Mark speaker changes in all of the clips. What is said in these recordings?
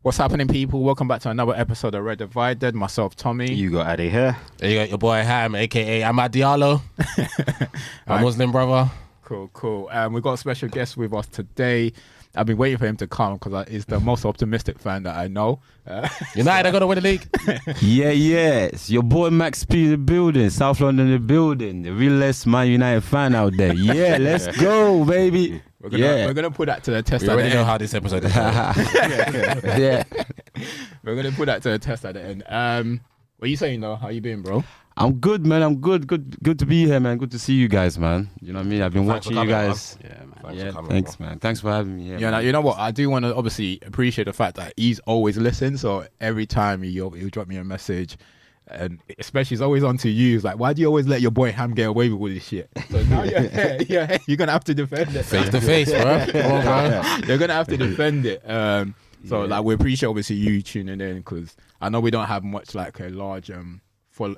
Speaker 1: What's happening, people? Welcome back to another episode of Redsdivided. Myself, Tommy.
Speaker 2: You got Addy here.
Speaker 3: You got your boy Ham, aka Ahmad Diallo, my Muslim brother.
Speaker 1: Cool. We've got a special guest with us today. I've been waiting for him to come because he's the most optimistic fan that I know.
Speaker 3: United are going to win the league.
Speaker 2: Yeah. It's your boy Max P in the building, South London in the building, the realest Man United fan out there. Yeah, let's go, baby.
Speaker 1: We're gonna put that to the test.
Speaker 3: We already know how this episode is.
Speaker 2: Yeah.
Speaker 1: We're gonna put that to the test at the end. What are you saying though? How you been, bro?
Speaker 2: I'm good, man. I'm good to be here, man. Good to see you guys, man. You know what I mean? I've been watching you guys.
Speaker 3: Man.
Speaker 2: Thanks, man. Thanks for having me here.
Speaker 1: Yeah, now, you know what? I do want to obviously appreciate the fact that he's always listened. So every time he'll drop me a message, and especially he's always on to you. He's like, why do you always let your boy Ham get away with all this shit? So now you're gonna have to defend it.
Speaker 3: Face to face, bro. Come on, bro.
Speaker 1: You're gonna have to defend it. So like we appreciate obviously you tuning in because I know we don't have much like a large full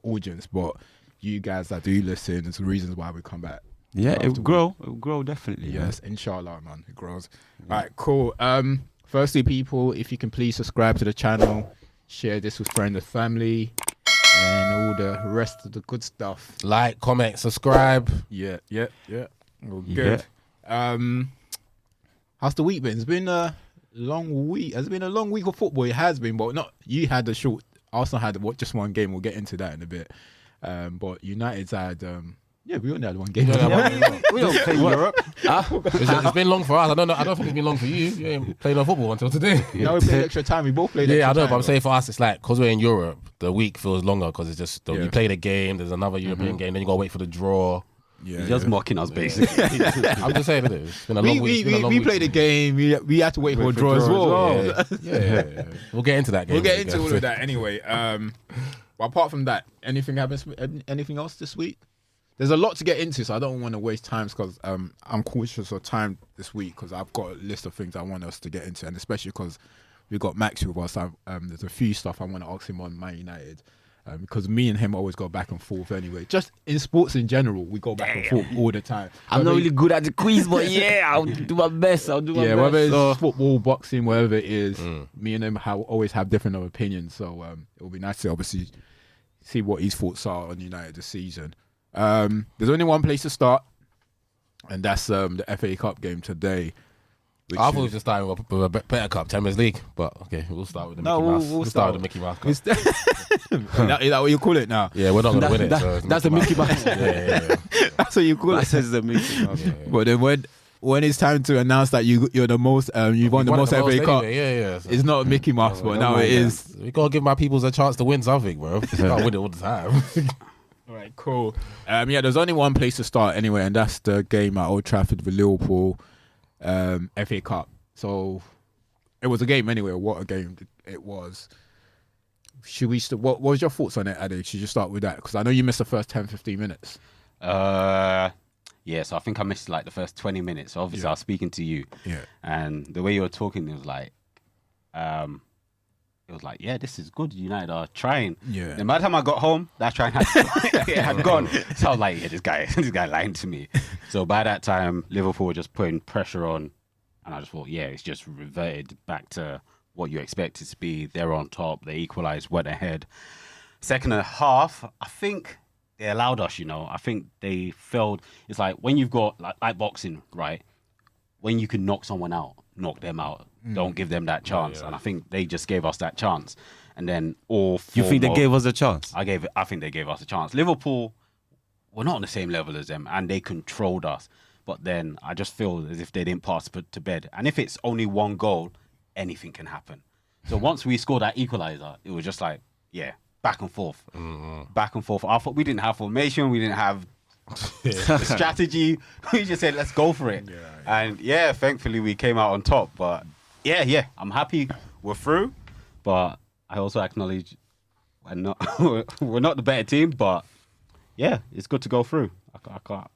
Speaker 1: audience, but you guys that do listen, it's the reasons why we come back.
Speaker 2: Yeah, it will grow. It will grow definitely.
Speaker 1: Yes, inshallah, man. It grows. All right, cool. Firstly, people, if you can please subscribe to the channel, share this with friends and family, and all the rest of the good stuff.
Speaker 3: Like, comment, subscribe.
Speaker 1: Yeah. All good. How's the week been? It's been a long week. Has it been a long week of football? It has been, but not. You had the short. Arsenal had just one game. We'll get into that in a bit. But United's had. Yeah, we only had one game.
Speaker 2: We don't play Europe.
Speaker 3: It's been long for us. I don't think it's been long for you. You ain't played no football until today.
Speaker 1: Now we played extra time. We both played extra time.
Speaker 3: Yeah, I know, but I'm saying for us, it's like, because we're in Europe, the week feels longer because it's just, you play the game, there's another European game, then you got to wait for the draw.
Speaker 2: Yeah, you're just mocking us, basically.
Speaker 3: I'm just saying it's been a long week.
Speaker 1: We played the game. We had to wait for a draw as well.
Speaker 3: Yeah. We'll get into that game.
Speaker 1: We'll get into all of that anyway. But apart from that, anything else this week? There's a lot to get into, so I don't want to waste time because I'm cautious of time this week because I've got a list of things I want us to get into, and especially because we've got Max with us. There's a few stuff I want to ask him on Man United. Because me and him always go back and forth anyway. Just in sports in general, we go back and forth all the time.
Speaker 2: I'm not really good at the quiz, but yeah, I'll do my best.
Speaker 1: Yeah, whether it's football, boxing, whatever it is, me and him always have different opinions. So it will be nice to obviously see what his thoughts are on United this season. There's only one place to start, and that's the FA Cup game today.
Speaker 3: I thought we were just starting with a better cup, Champions League, but okay, we'll start with the Mickey Mouse. We'll start with the Mickey Mouse Cup.
Speaker 1: Is that what you call it now?
Speaker 3: Yeah, we're not going to win it.
Speaker 1: That's the Mickey Mouse.
Speaker 3: Yeah.
Speaker 1: That's what you call it.
Speaker 2: That says the Mickey Mouse.
Speaker 1: But then when it's time to announce that you're the most, you've won the most FA Cup, it's not Mickey Mouse, but now it is.
Speaker 3: We got to give my peoples a chance to win something, bro. You can't win it all the time.
Speaker 1: All right, cool. There's only one place to start anyway, and that's the game at Old Trafford with Liverpool, FA Cup. So it was a game anyway. What a game it was. Should we? What was your thoughts on it, Adi? Should you start with that? Because I know you missed the first 10-15 minutes.
Speaker 4: Yeah, so I think I missed like the first 20 minutes. So obviously I was speaking to you.
Speaker 1: Yeah.
Speaker 4: And the way you were talking, it was like, yeah, this is good. United are trying.
Speaker 1: Yeah.
Speaker 4: And by the time I got home, that trying had gone. So I was like, yeah, this guy lying to me. So by that time, Liverpool were just putting pressure on. And I just thought, yeah, it's just reverted back to what you expect it to be. They're on top. They equalised, went ahead. Second half, I think they allowed us, I think they failed. It's like when you've got, like boxing, right? When you can knock someone out, knock them out. Don't give them that chance. And I think they just gave us that chance. And then all four
Speaker 2: You think they gave us a chance?
Speaker 4: I think they gave us a chance. Liverpool were not on the same level as them, and they controlled us. But then I just feel as if they didn't pass to bed. And if it's only one goal, anything can happen. So once we scored that equaliser, it was just like, yeah, back and forth. Back and forth. I thought we didn't have formation. We didn't have the strategy. We just said, let's go for it. And yeah, thankfully we came out on top. But yeah, I'm happy we're through. But I also acknowledge we're not the better team. But yeah, it's good to go through. I can't.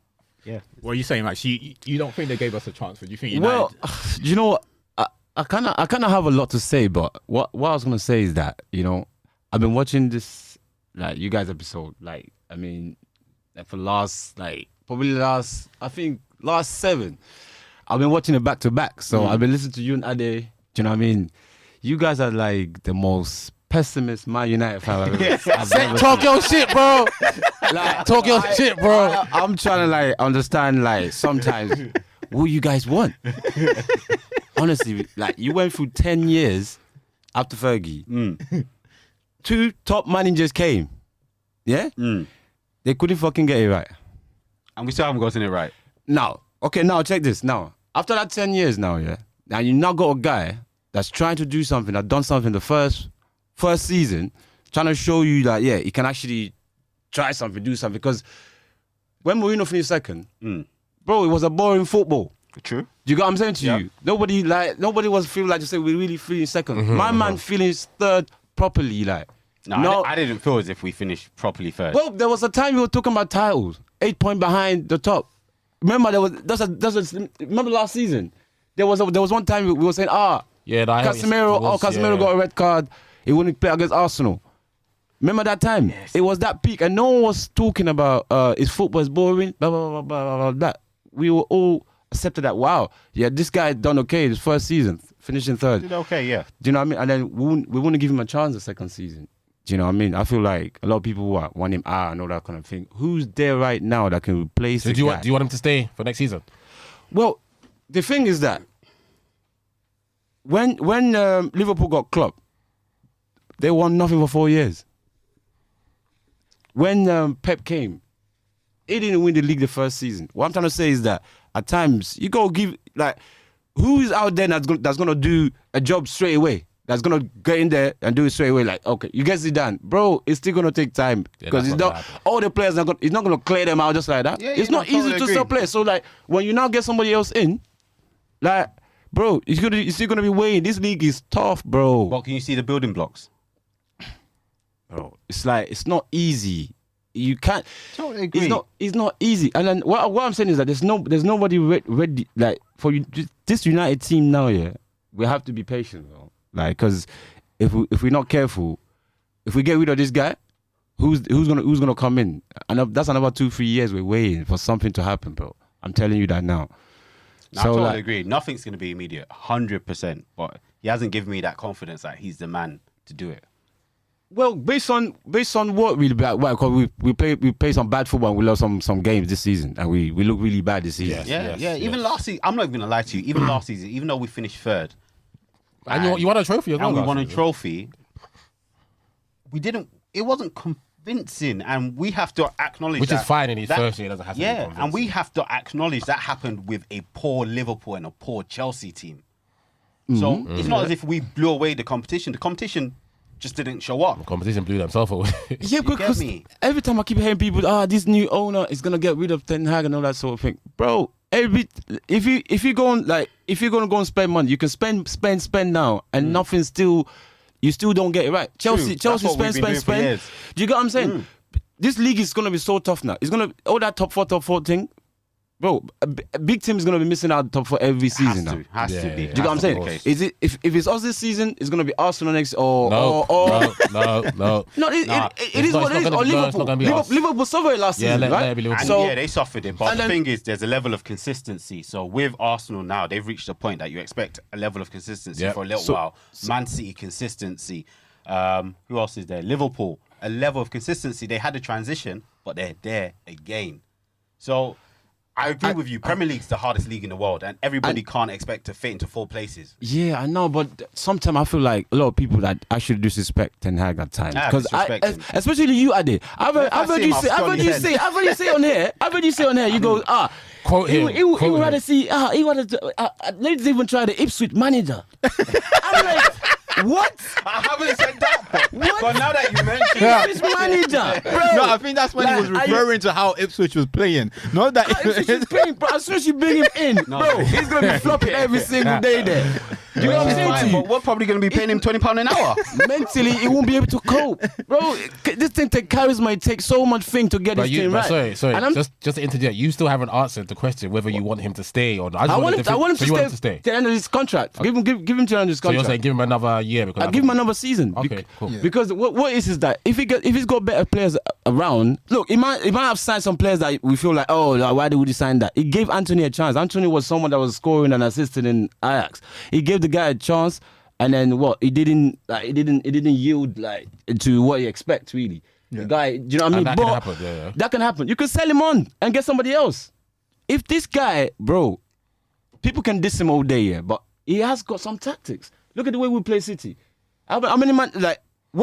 Speaker 4: Yeah.
Speaker 1: What are you saying, Max? You don't think they gave us a chance? But you think United?
Speaker 2: Well, you know what? I kind of have a lot to say, but what I was gonna say is that I've been watching this you guys episode for last last 7. I've been watching it back to back, so I've been listening to you and Ade Do you know what I mean? You guys are like the most pessimist Man United fan I've ever
Speaker 3: Talk your shit, bro.
Speaker 2: like,
Speaker 3: Talk your shit, bro.
Speaker 2: I'm trying to like understand like sometimes what you guys want. Honestly, like you went through 10 years after Fergie. 2 top managers came. Yeah? They couldn't fucking get it right.
Speaker 4: And we still haven't gotten it right.
Speaker 2: Now, check this. Now, after that 10 years now, yeah, now you now got a guy that's trying to do something, that done something the first season, trying to show you that, yeah, he can actually try something, do something. Because when Mourinho finished second, bro, it was a boring football.
Speaker 4: True.
Speaker 2: Do you get what I'm saying to you? Nobody was feeling like to say we're really feeling second. My man feeling third properly, like.
Speaker 4: No, I didn't feel as if we finished properly third.
Speaker 2: Well, there was a time we were talking about titles, 8 points behind the top. Remember, remember last season? There was one time we were saying, Casemiro got a red card. He wouldn't play against Arsenal. Remember that time? Yes. It was that peak, and no one was talking about his football is boring. Blah blah blah blah blah blah. We were all accepted that. Wow, yeah, this guy done okay his first season, finishing third.
Speaker 4: Did okay, yeah.
Speaker 2: Do you know what I mean? And then we wouldn't give him a chance the second season. Do you know what I mean? I feel like a lot of people want him and all that kind of thing. Who's there right now that can replace the guy?
Speaker 3: Do you want him to stay for next season?
Speaker 2: Well, the thing is that when Liverpool got Klopp, they won nothing for 4 years. When Pep came, he didn't win the league the first season. What I'm trying to say is that at times you go give like who is out there that's gonna do a job straight away? That's gonna get in there and do it straight away. Like, okay, you get it done, bro. It's still gonna take time because it's not all the players. He's not gonna clear them out just like that.
Speaker 4: Yeah,
Speaker 2: it's not easy to sell players. So like, when you now get somebody else in, like, bro, you're still gonna be waiting. This league is tough, bro.
Speaker 4: Well, can you see the building blocks?
Speaker 2: Bro, it's like it's not easy. You can't.
Speaker 4: Totally agree.
Speaker 2: It's not easy. And then what I'm saying is that there's nobody ready. Like for you, this United team now. Yeah, we have to be patient, bro. Like, because if we're not careful, if we get rid of this guy, who's gonna come in? And that's another 2-3 years we're waiting for something to happen, bro. I'm telling you that now.
Speaker 4: No, so I totally agree. Nothing's gonna be immediate, 100%. But he hasn't given me that confidence that he's the man to do it.
Speaker 2: Well, based on what really bad, well, because we play some bad football and we lost some games this season, and we look really bad this season.
Speaker 4: Yeah. Even last season, I'm not even gonna lie to you. Even last season, even though we finished third.
Speaker 3: And you won a trophy as well.
Speaker 4: And we won a trophy. It wasn't convincing, and we have to acknowledge
Speaker 3: which
Speaker 4: that.
Speaker 3: Which is fine in his first year, it doesn't have to be convincing.
Speaker 4: And we have to acknowledge that happened with a poor Liverpool and a poor Chelsea team. So it's not as if we blew away the competition. The competition just didn't show up.
Speaker 3: The competition blew themselves away.
Speaker 2: Yeah, because every time I keep hearing people, this new owner is gonna get rid of Ten Hag and all that sort of thing, bro. If you're gonna go and spend money, you can spend now, and nothing still, you still don't get it right. Chelsea spend. Do you get what I'm saying? This league is gonna be so tough now. It's gonna all that top four thing. Bro, a big team is going to be missing out top for every season now.
Speaker 4: Has to be.
Speaker 2: Do you get what I'm saying? Is it if it's us this season, it's going to be Arsenal next or
Speaker 3: No.
Speaker 2: It is what it is. Or Liverpool. Liverpool suffered it last season, right?
Speaker 4: They suffered it. But the thing is, there's a level of consistency. So with Arsenal now, they've reached a point that you expect a level of consistency for a little while. Man City consistency. Who else is there? Liverpool, a level of consistency. They had a transition, but they're there again. So I agree with you. Premier League's the hardest league in the world, and everybody can't expect to fit into 4 places.
Speaker 2: Yeah, I know, but sometimes I feel like a lot of people that actually disrespect Ten Hag at times, because especially you, Ade. I've heard you say on here. You go,
Speaker 3: quote him.
Speaker 2: He would rather see. He wanted to. Let's even try the Ipswich manager. I'm like, what?
Speaker 4: I haven't said that.
Speaker 2: What?
Speaker 4: But now that you mentioned
Speaker 2: Ipswich manager, bro.
Speaker 1: No, I think that's when he was referring to how Ipswich was playing. Not that
Speaker 2: Ipswich was playing, bro. As soon as you bring him in, bro, he's gonna be flopping every single day there. Do you know what I'm saying to you?
Speaker 4: But we're probably going to be paying him £20 an hour.
Speaker 2: Mentally, he won't be able to cope. Bro, this thing takes charisma. It takes so much thing to get this thing right.
Speaker 3: Sorry. Just to interject, you still haven't answered the question whether you want him to stay or not.
Speaker 2: I want him to stay to the end of his contract. Give him to the end of his contract.
Speaker 3: So you're saying give him another year?
Speaker 2: I'll give him another season.
Speaker 3: Okay, cool.
Speaker 2: Yeah. Because what is that if he's got better players around, look, he might have signed some players that we feel like, why would he sign that? He gave Anthony a chance. Anthony was someone that was scoring and assisting in Ajax. He gave the guy a chance, and then what? It didn't yield like to what you expect really. The guy, do you know what I mean?
Speaker 3: That can happen. Yeah.
Speaker 2: That can happen. You can sell him on and get somebody else. If this guy, bro, people can diss him all day, yeah, but he has got some tactics. Look at the way we play City. How many man like?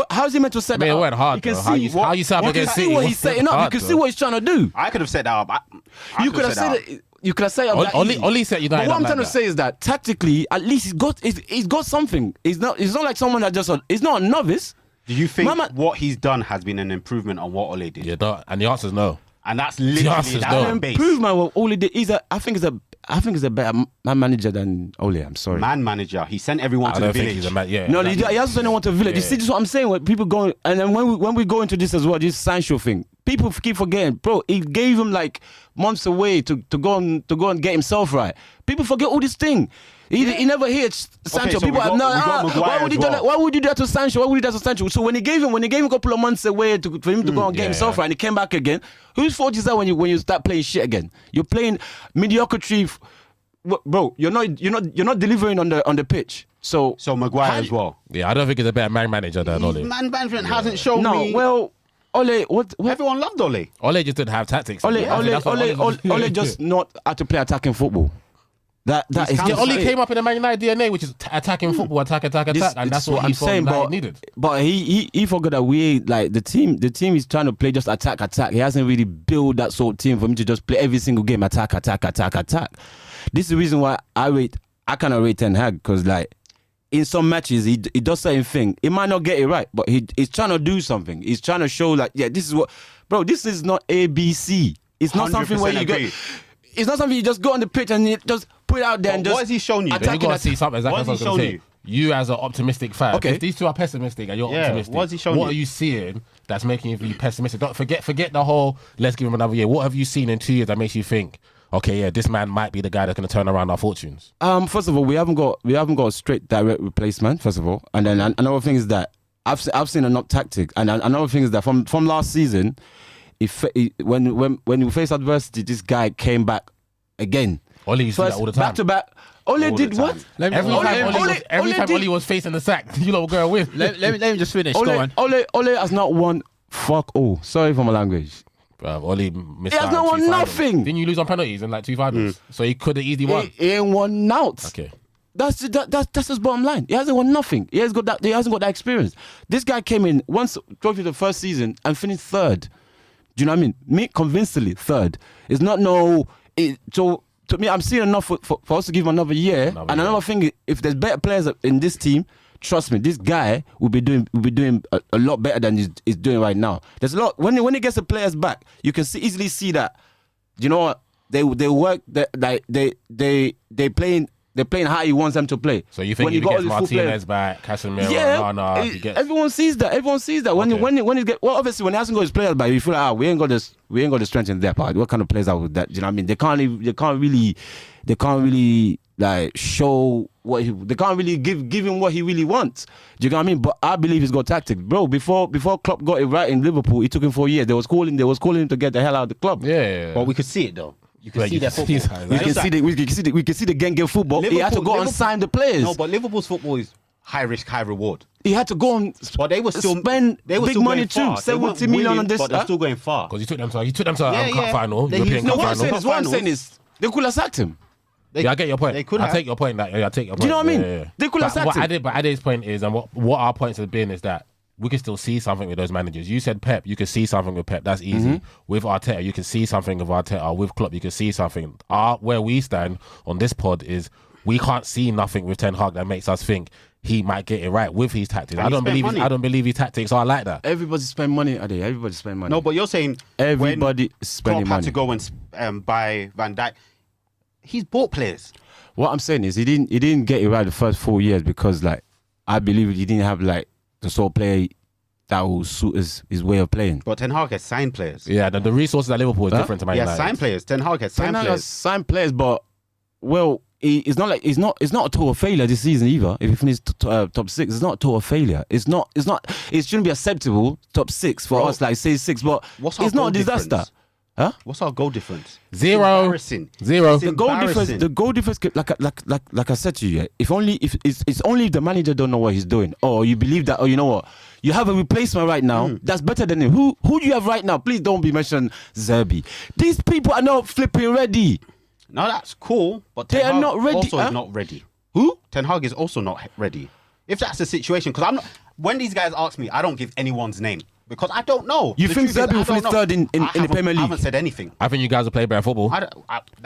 Speaker 2: How's he meant to set that up?
Speaker 3: It went hard.
Speaker 2: You can
Speaker 3: see how you set up against City.
Speaker 2: You can see what he's setting up. You can see what he's trying to do.
Speaker 4: I could have set that up.
Speaker 2: You could have said it. You could have said it.
Speaker 3: Only set United.
Speaker 2: But what I'm
Speaker 3: like
Speaker 2: trying to say is that tactically, at least he's got something. He's not like someone that just. He's not a novice.
Speaker 4: Do you think what he's done has been an improvement on what Ole did?
Speaker 3: Yeah, and the answer is no.
Speaker 4: And that's literally
Speaker 2: an improvement. What Ole did is I think he's a better man manager than Ole. I'm sorry.
Speaker 4: Man manager. He sent everyone to the village.
Speaker 3: Think he's a man, yeah.
Speaker 2: No, he hasn't sent anyone to the village. You see, this is what I'm saying. When people go, and then when we go into this as well, this Sancho thing, people keep forgetting, bro. He gave him like months away to go and get himself right. People forget all this thing. He never hit Sancho.
Speaker 4: So
Speaker 2: people have why would he do that? Why would you do that to Sancho? Why would he do that to Sancho? So when he gave him a couple of months away for him to go and get himself right, and he came back again, whose fault is that when you start playing shit again? You're playing mediocrity, bro. You're not delivering on the pitch. So
Speaker 4: Maguire as well.
Speaker 3: Yeah, I don't think he's a better man manager than Ole.
Speaker 4: Man management hasn't shown me.
Speaker 2: No, well. Ole, what?
Speaker 4: Everyone loved Ole.
Speaker 3: Ole just didn't have tactics.
Speaker 2: Ole just not how to play attacking football. That is
Speaker 3: Ole came up in the Man United DNA, which is attacking football, attack, and that's what I'm saying. But needed.
Speaker 2: But he forgot that we like the team. The team is trying to play just attack. He hasn't really built that sort of team for him to just play every single game attack. This is the reason why I kind of rate Ten Hag, because like in some matches he does certain thing. He might not get it right, but he's trying to do something. He's trying to show like, yeah, this is what, bro. This is not ABC. It's not something where you go. It's not something you just go on the pitch and you just put it out there and just.
Speaker 4: What has he shown you?
Speaker 3: You got to see something. Exactly what has he shown you? You as an optimistic fan. Okay. If these two are pessimistic and you're optimistic,
Speaker 4: what has he shown you?
Speaker 3: What are you seeing that's making you be pessimistic? Don't forget the whole. Let's give him another year. What have you seen in 2 years that makes you think, okay, yeah, this man might be the guy that's going to turn around our fortunes?
Speaker 2: First of all, we haven't got a straight direct replacement. First of all, and then another thing is that I've seen enough tactics, and another thing is that from last season, when we faced adversity, this guy came back again.
Speaker 3: Ole used to do that all the time.
Speaker 2: Back to back. Ole did what?
Speaker 3: Every time Ole was facing the sack, you lot were going with.
Speaker 1: Let me just finish. Go on.
Speaker 2: Ole has not won fuck all. Sorry for my language.
Speaker 3: Ole missed out.
Speaker 2: He has not won nothing.
Speaker 3: Didn't you lose on penalties in like 2 finals? So he could have easily won.
Speaker 2: He ain't won out.
Speaker 3: Okay.
Speaker 2: That's his bottom line. He hasn't won nothing. He hasn't got that experience. This guy came in once trophy the first season and finished third. Do you know what I mean? Me convincingly third. It's not so to me, I'm seeing enough for us to give him another year. Another thing, if there's better players in this team, trust me, this guy will be doing a lot better than he's doing right now. There's a lot when he gets the players back, you can easily see that. You know what? They work. They playing how he wants them to play.
Speaker 3: So you think he gets Martinez back, Casemiro, Nana?
Speaker 2: Everyone sees that. When he get obviously when he hasn't got his players back, you feel like we ain't got the strength in that part. What kind of players are with that? Do you know what I mean? They can't really like show what they can't really give him what he really wants. Do you know what I mean? But I believe he's got tactics, bro. Before Klopp got it right in Liverpool, it took him 4 years. They was calling him to get the hell out of the club.
Speaker 3: Yeah.
Speaker 4: But we could see it though. You can see their football.
Speaker 2: We can see the Genge football. He had to go and sign the players.
Speaker 4: No, but Liverpool's football is high risk, high reward.
Speaker 2: He had to go and
Speaker 4: but they were still
Speaker 2: spend big money too. 70 million on this.
Speaker 4: But they're still going far.
Speaker 3: Because he took them to a cup final. European cup final.
Speaker 2: What I'm saying is they could have sacked him.
Speaker 3: I get your point.
Speaker 4: They could have.
Speaker 3: I take your point. I take your point.
Speaker 2: Do you know what I mean? They could have sacked him.
Speaker 3: But Ade's point is, and what our points have been is that we can still see something with those managers. You said Pep, you can see something with Pep. That's easy. With Arteta, you can see something with Arteta. With Klopp, you can see something. Where we stand on this pod is we can't see nothing with Ten Hag that makes us think he might get it right with his tactics. I don't believe his tactics are like that.
Speaker 2: Everybody spend money, Ade. Everybody spend money.
Speaker 4: No, but you're saying
Speaker 2: everybody spending money.
Speaker 4: Klopp had to go and buy Van Dijk. He's bought players.
Speaker 2: What I'm saying is he didn't get it right the first 4 years because like I believe he didn't have like the sort of player that will suit his way of playing.
Speaker 4: But Ten Hag has signed players.
Speaker 3: Yeah, the resources at Liverpool is different to Man United.
Speaker 4: Yeah, signed players. Ten Hag has signed players.
Speaker 2: Signed players, but well, it's not a total failure this season either. If he finished top 6, it's not a total failure. It shouldn't be acceptable top 6 for us, like say 6, but it's not a disaster. Huh?
Speaker 4: What's our goal difference?
Speaker 3: Zero.
Speaker 4: Embarrassing.
Speaker 3: Zero.
Speaker 2: The goal difference, like I said to you, if it's only if the manager don't know what he's doing, or you believe that, or you know what, you have a replacement right now that's better than him. Who do you have right now? Please don't be mentioning Zerbi. These people are not flipping ready.
Speaker 4: No, that's cool, but
Speaker 2: They
Speaker 4: Ten
Speaker 2: are
Speaker 4: Hag
Speaker 2: not ready,
Speaker 4: Also,
Speaker 2: huh?
Speaker 4: is not ready.
Speaker 2: Who?
Speaker 4: Ten Hag is also not ready. If that's the situation, because I'm not. When these guys ask me, I don't give anyone's name because I don't know.
Speaker 2: You think
Speaker 4: truth is,
Speaker 2: Zerbi will
Speaker 4: I don't
Speaker 2: finish
Speaker 4: know.
Speaker 2: third in the Premier
Speaker 4: I haven't
Speaker 2: League?
Speaker 4: said anything.
Speaker 3: I think you guys will play better football.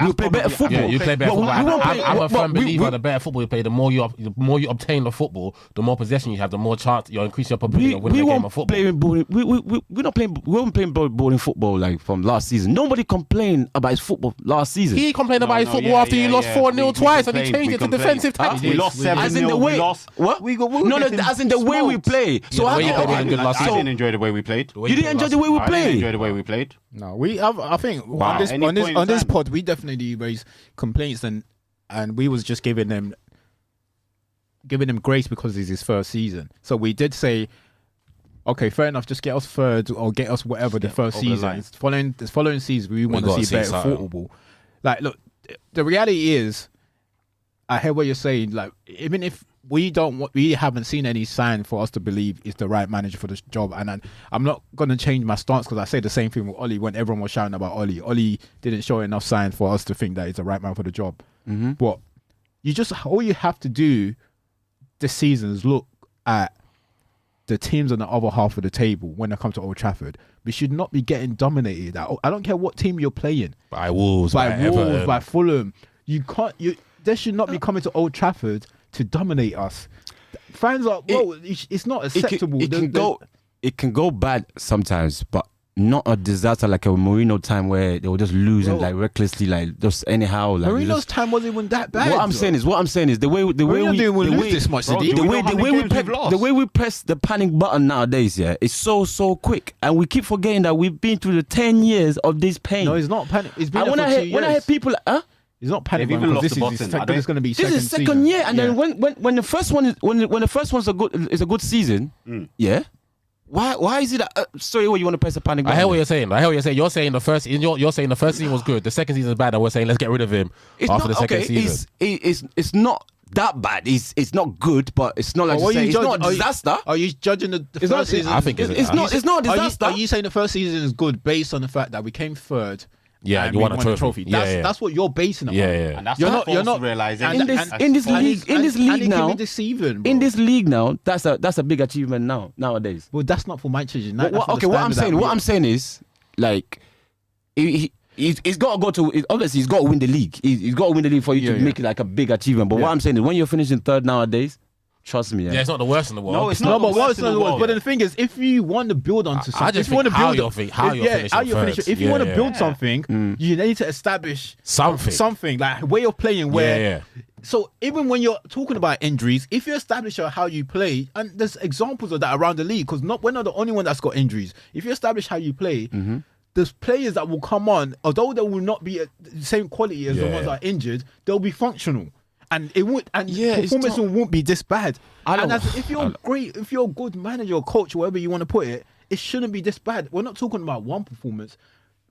Speaker 2: We'll play better football.
Speaker 3: Yeah, you play better
Speaker 2: Well,
Speaker 3: football.
Speaker 2: we won't play-
Speaker 3: I'm a firm
Speaker 2: we-
Speaker 3: believer
Speaker 2: we-
Speaker 3: the better football you play, the more you obtain the football, the more possession you have, the more chance you're increasing your probability of winning a game of football.
Speaker 2: We're not playing. We weren't playing boring football like from last season. Nobody complained about his football last season.
Speaker 3: He complained about his football after he lost 4-0 twice and he changed it to defensive tactics.
Speaker 4: We lost 7-0.
Speaker 2: As in the way,
Speaker 4: we lost.
Speaker 2: what?
Speaker 4: We got, we
Speaker 2: No,
Speaker 4: getting
Speaker 2: as in the way we
Speaker 4: smoked.
Speaker 2: play. So
Speaker 3: the
Speaker 2: how
Speaker 3: way you
Speaker 2: can-
Speaker 3: played wasn't good last
Speaker 4: I
Speaker 3: season.
Speaker 4: didn't enjoy the way we played.
Speaker 2: you didn't enjoy the way we
Speaker 4: I didn't
Speaker 2: played.
Speaker 4: enjoy the way we played.
Speaker 1: No, I think
Speaker 4: Wow.
Speaker 1: on this
Speaker 4: Any
Speaker 1: on this
Speaker 4: point
Speaker 1: on
Speaker 4: in
Speaker 1: this
Speaker 4: time.
Speaker 1: pod we definitely raised complaints and we was just giving them grace because it's his first season. So we did say, okay, fair enough, just get us third or get us whatever the first
Speaker 4: over the
Speaker 1: season.
Speaker 4: line.
Speaker 1: This following season we want
Speaker 3: gotta
Speaker 1: to
Speaker 3: see
Speaker 1: see better
Speaker 3: something.
Speaker 1: football. Like, look, the reality is, I hear what you're saying. Like, even if we haven't seen any sign for us to believe it's the right manager for the job, and I'm not gonna change my stance because I say the same thing with Oli when everyone was shouting about Oli. Oli didn't show enough sign for us to think that he's the right man for the job. But all you have to do this season is look at the teams on the other half of the table when it comes to Old Trafford. We should not be getting dominated. I don't care what team you're playing.
Speaker 3: By Wolves, by Everton.
Speaker 1: by Fulham. They should not be coming to Old Trafford to dominate us. Fans are, it's not acceptable.
Speaker 2: It can go bad sometimes, but not a disaster like a Mourinho time where they were just losing like recklessly, like just anyhow. Like
Speaker 1: Mourinho's time wasn't even that bad.
Speaker 2: What I'm saying is the way
Speaker 1: Mourinho didn't even lose this much, did he?
Speaker 4: do we know how many games we've lost?
Speaker 2: the way we press the panic button nowadays, yeah, it's so quick, and we keep forgetting that we've been through the 10 years of this pain.
Speaker 1: No, it's not panic. It's been
Speaker 2: And
Speaker 1: there for 2 years.
Speaker 2: when I hear people,
Speaker 1: It's not panic
Speaker 4: They've
Speaker 1: button
Speaker 4: even
Speaker 1: because
Speaker 4: lost
Speaker 1: this
Speaker 4: the
Speaker 1: is
Speaker 4: button.
Speaker 1: it's going to be
Speaker 2: this is second
Speaker 1: season.
Speaker 2: year, and
Speaker 1: Yeah.
Speaker 2: then when the first one is when the first one's a good season, yeah. Why is it that? Sorry, what you want to press a panic button?
Speaker 3: I hear what you're saying. You're saying the first season was good. The second season is bad, and we're saying let's get rid of him after the second season.
Speaker 2: It's not that bad. It's not good, but it's not like it's not a disaster.
Speaker 1: Are you judging the
Speaker 2: It's not-
Speaker 1: first season?
Speaker 3: I think
Speaker 2: It's not a disaster.
Speaker 1: Are you saying the first season is good based on the fact that we came third?
Speaker 3: Yeah,
Speaker 1: and
Speaker 3: you
Speaker 1: we
Speaker 3: won a
Speaker 1: the
Speaker 3: trophy. Yeah.
Speaker 1: That's what you're basing it on.
Speaker 3: Yeah.
Speaker 4: And that's
Speaker 1: You're
Speaker 4: a
Speaker 1: not-
Speaker 4: false
Speaker 1: you're not-
Speaker 4: realization.
Speaker 2: in this
Speaker 1: And
Speaker 2: league
Speaker 1: it
Speaker 2: now.
Speaker 1: can be deceiving, bro.
Speaker 2: In this league now, that's a big achievement nowadays.
Speaker 1: Well, that's not for Manchester United.
Speaker 2: What I'm saying is, like, he's got to go to. Obviously, he's got to win the league. He's got to win the league for you to make it like a big achievement. But what I'm saying is, when you're finishing third nowadays, trust me,
Speaker 3: Yeah, it's not the worst in the world.
Speaker 4: No, it's
Speaker 1: No,
Speaker 4: not.
Speaker 1: but
Speaker 4: the
Speaker 1: what's
Speaker 4: worst in
Speaker 1: the
Speaker 4: the
Speaker 1: worst?
Speaker 4: world.
Speaker 1: But the thing is, if you want to build onto something,
Speaker 3: I just
Speaker 1: if you want to
Speaker 3: think
Speaker 1: build
Speaker 3: how you're finishing third.
Speaker 1: If you want to
Speaker 3: Yeah,
Speaker 1: build
Speaker 3: yeah.
Speaker 1: something, you need to establish
Speaker 3: Something.
Speaker 1: like way of playing. Where
Speaker 3: Yeah.
Speaker 1: so even when you're talking about injuries, if you establish how you play, and there's examples of that around the league, because we're not the only one that's got injuries. If you establish how you play. There's players that will come on, although they will not be the same quality as the ones that are injured, they'll be functional. And it won't, and performance won't be this bad. If you're great, if you're a good manager or coach, wherever you want to put it, it shouldn't be this bad. We're not talking about one performance.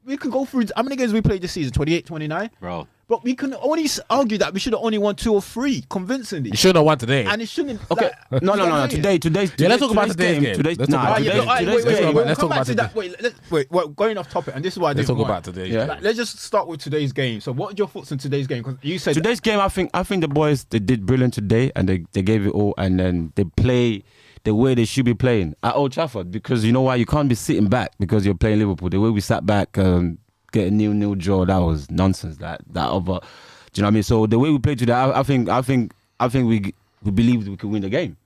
Speaker 1: We can go through how many games we played this season, 28, 29?
Speaker 4: Bro.
Speaker 1: But we can only argue that we should have only won 2 or 3 convincingly.
Speaker 3: You should have won today.
Speaker 1: And it shouldn't.
Speaker 2: Okay, no. Today's
Speaker 3: Yeah, let's talk about today's game.
Speaker 2: Today's
Speaker 3: Let's talk about
Speaker 2: game.
Speaker 3: today's game. Let's talk about today.
Speaker 1: Wait, going off topic, and this is why I
Speaker 3: Let's
Speaker 1: didn't
Speaker 3: talk
Speaker 1: want.
Speaker 3: about today.
Speaker 2: Yeah.
Speaker 1: Like, let's just start with today's game. So, what are your thoughts on today's game? Because you said
Speaker 2: Today's game, I think the boys, they did brilliant today, and they gave it all, and then they play the way they should be playing at Old Trafford, because you know why? You can't be sitting back because you're playing Liverpool. The way we sat back, get a 0-0 draw, that was nonsense. That other, do you know what I mean? So the way we played today, I think we believed we could win the game.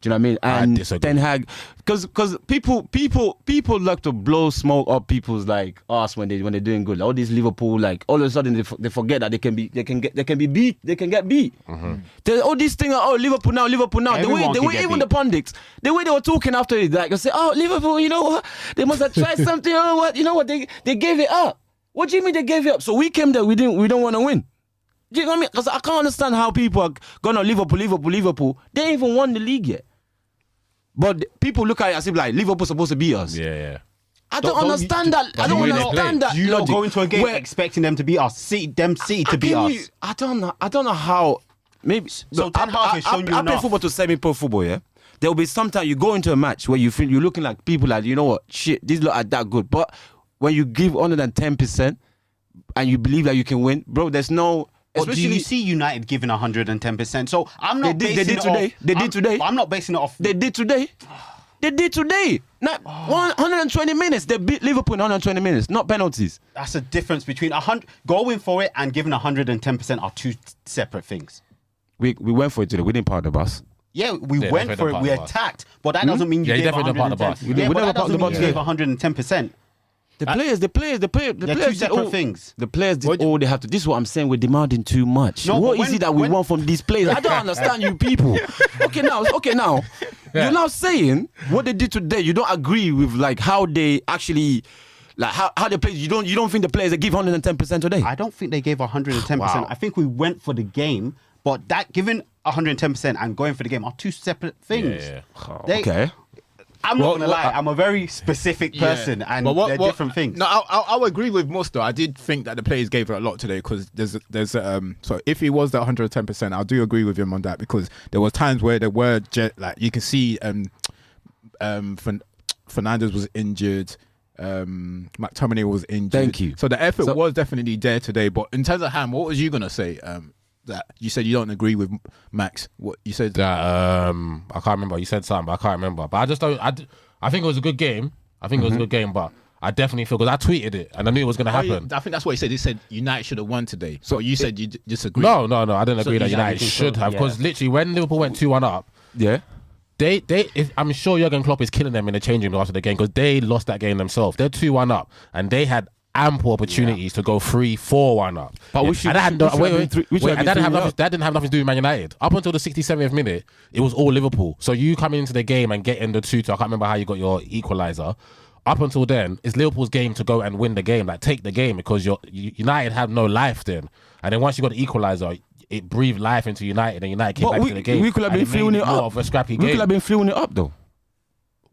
Speaker 2: Do you know what I mean? And
Speaker 3: I disagree.
Speaker 2: Ten Hag, because people like to blow smoke up people's like arse when they're doing good. Like, all these Liverpool, like all of a sudden they forget that they can get beat. All these things are Liverpool now.
Speaker 4: Everyone
Speaker 2: The
Speaker 4: can
Speaker 2: way
Speaker 4: get
Speaker 2: even
Speaker 4: beat.
Speaker 2: the pundits, the way they were talking after it, like I say, Liverpool, you know what? They must have tried something. You know what? They gave it up. What do you mean they gave it up? So we came there, we don't want to win. Do you know what I mean? Because I can't understand how people are gonna Liverpool. They ain't even won the league yet. But people look at it as if like Liverpool's supposed to beat us.
Speaker 3: Yeah.
Speaker 2: I don't understand that. I don't understand that.
Speaker 4: You not
Speaker 2: logic.
Speaker 4: go into a game expecting them to beat us. City to beat us.
Speaker 2: I don't know how. Maybe.
Speaker 4: So Ten Hag has shown you
Speaker 2: I play
Speaker 4: enough.
Speaker 2: football to semi-pro football, yeah? There will be sometimes you go into a match where you feel you're looking like people like, you know what, shit, these look are that good. But when you give 110% and you believe that you can win, bro, there's no...
Speaker 4: Or do you see United giving 110%? So I'm not
Speaker 2: They did today.
Speaker 4: I'm not basing it off...
Speaker 2: They did today. Now, 120 minutes. They beat Liverpool in 120 minutes, not penalties.
Speaker 4: That's a difference between going for it and giving 110% are two separate things.
Speaker 2: We went for it today. We didn't part the bus.
Speaker 4: Yeah, we went for it. We attacked, but that doesn't mean you gave 110%.
Speaker 2: We never part the bus.
Speaker 4: You gave 110%.
Speaker 2: The players
Speaker 4: two separate things.
Speaker 2: The players did all they have to. This is what I'm saying. We're demanding too much.
Speaker 4: No,
Speaker 2: what is it that we want from these players? I don't understand you people. Okay, now. Yeah. You're now saying what they did today. You don't agree with like how they actually, like how they play. You don't think the players they give 110% today?
Speaker 4: I don't think they gave 110%.
Speaker 2: Wow.
Speaker 4: I think we went for the game, but that giving 110% and going for the game are two separate things.
Speaker 3: Yeah.
Speaker 2: Okay.
Speaker 4: I'm not gonna lie. I'm a very specific person, and they're different things.
Speaker 1: No, I'll agree with most though. I did think that the players gave it a lot today because there's so if he was that 110%, I do agree with him on that because there was times where there were like you can see Fernandes was injured. McTominay was injured.
Speaker 2: Thank you.
Speaker 1: So the effort was definitely there today. But in terms of Ham, what was you gonna say? That you said you don't agree with Max. What you said
Speaker 3: that I can't remember. You said something, but I can't remember. But I just don't. I think it was a good game. It was a good game, but I definitely feel because I tweeted it and I knew it was going to happen.
Speaker 1: I think that's what he said. He said United should have won today. So you said you disagree.
Speaker 3: No. I didn't agree that United should have because literally when Liverpool went 2-1 up, I'm sure Jurgen Klopp is killing them in the changing room after the game because they lost that game themselves. They're 2-1 up and they had ample opportunities to go 3-4-1 up. But that didn't have nothing to do with Man United. Up until the 67th minute, it was all Liverpool. So you coming into the game and getting the 2-2, I can't remember how you got your equaliser. Up until then, it's Liverpool's game to go and win the game, like take the game because United had no life then. And then once you got the equaliser, it breathed life into United and United came back to the game.
Speaker 2: We could have been fueling it up.
Speaker 3: Of a scrappy game.
Speaker 2: We could have been fueling it up though.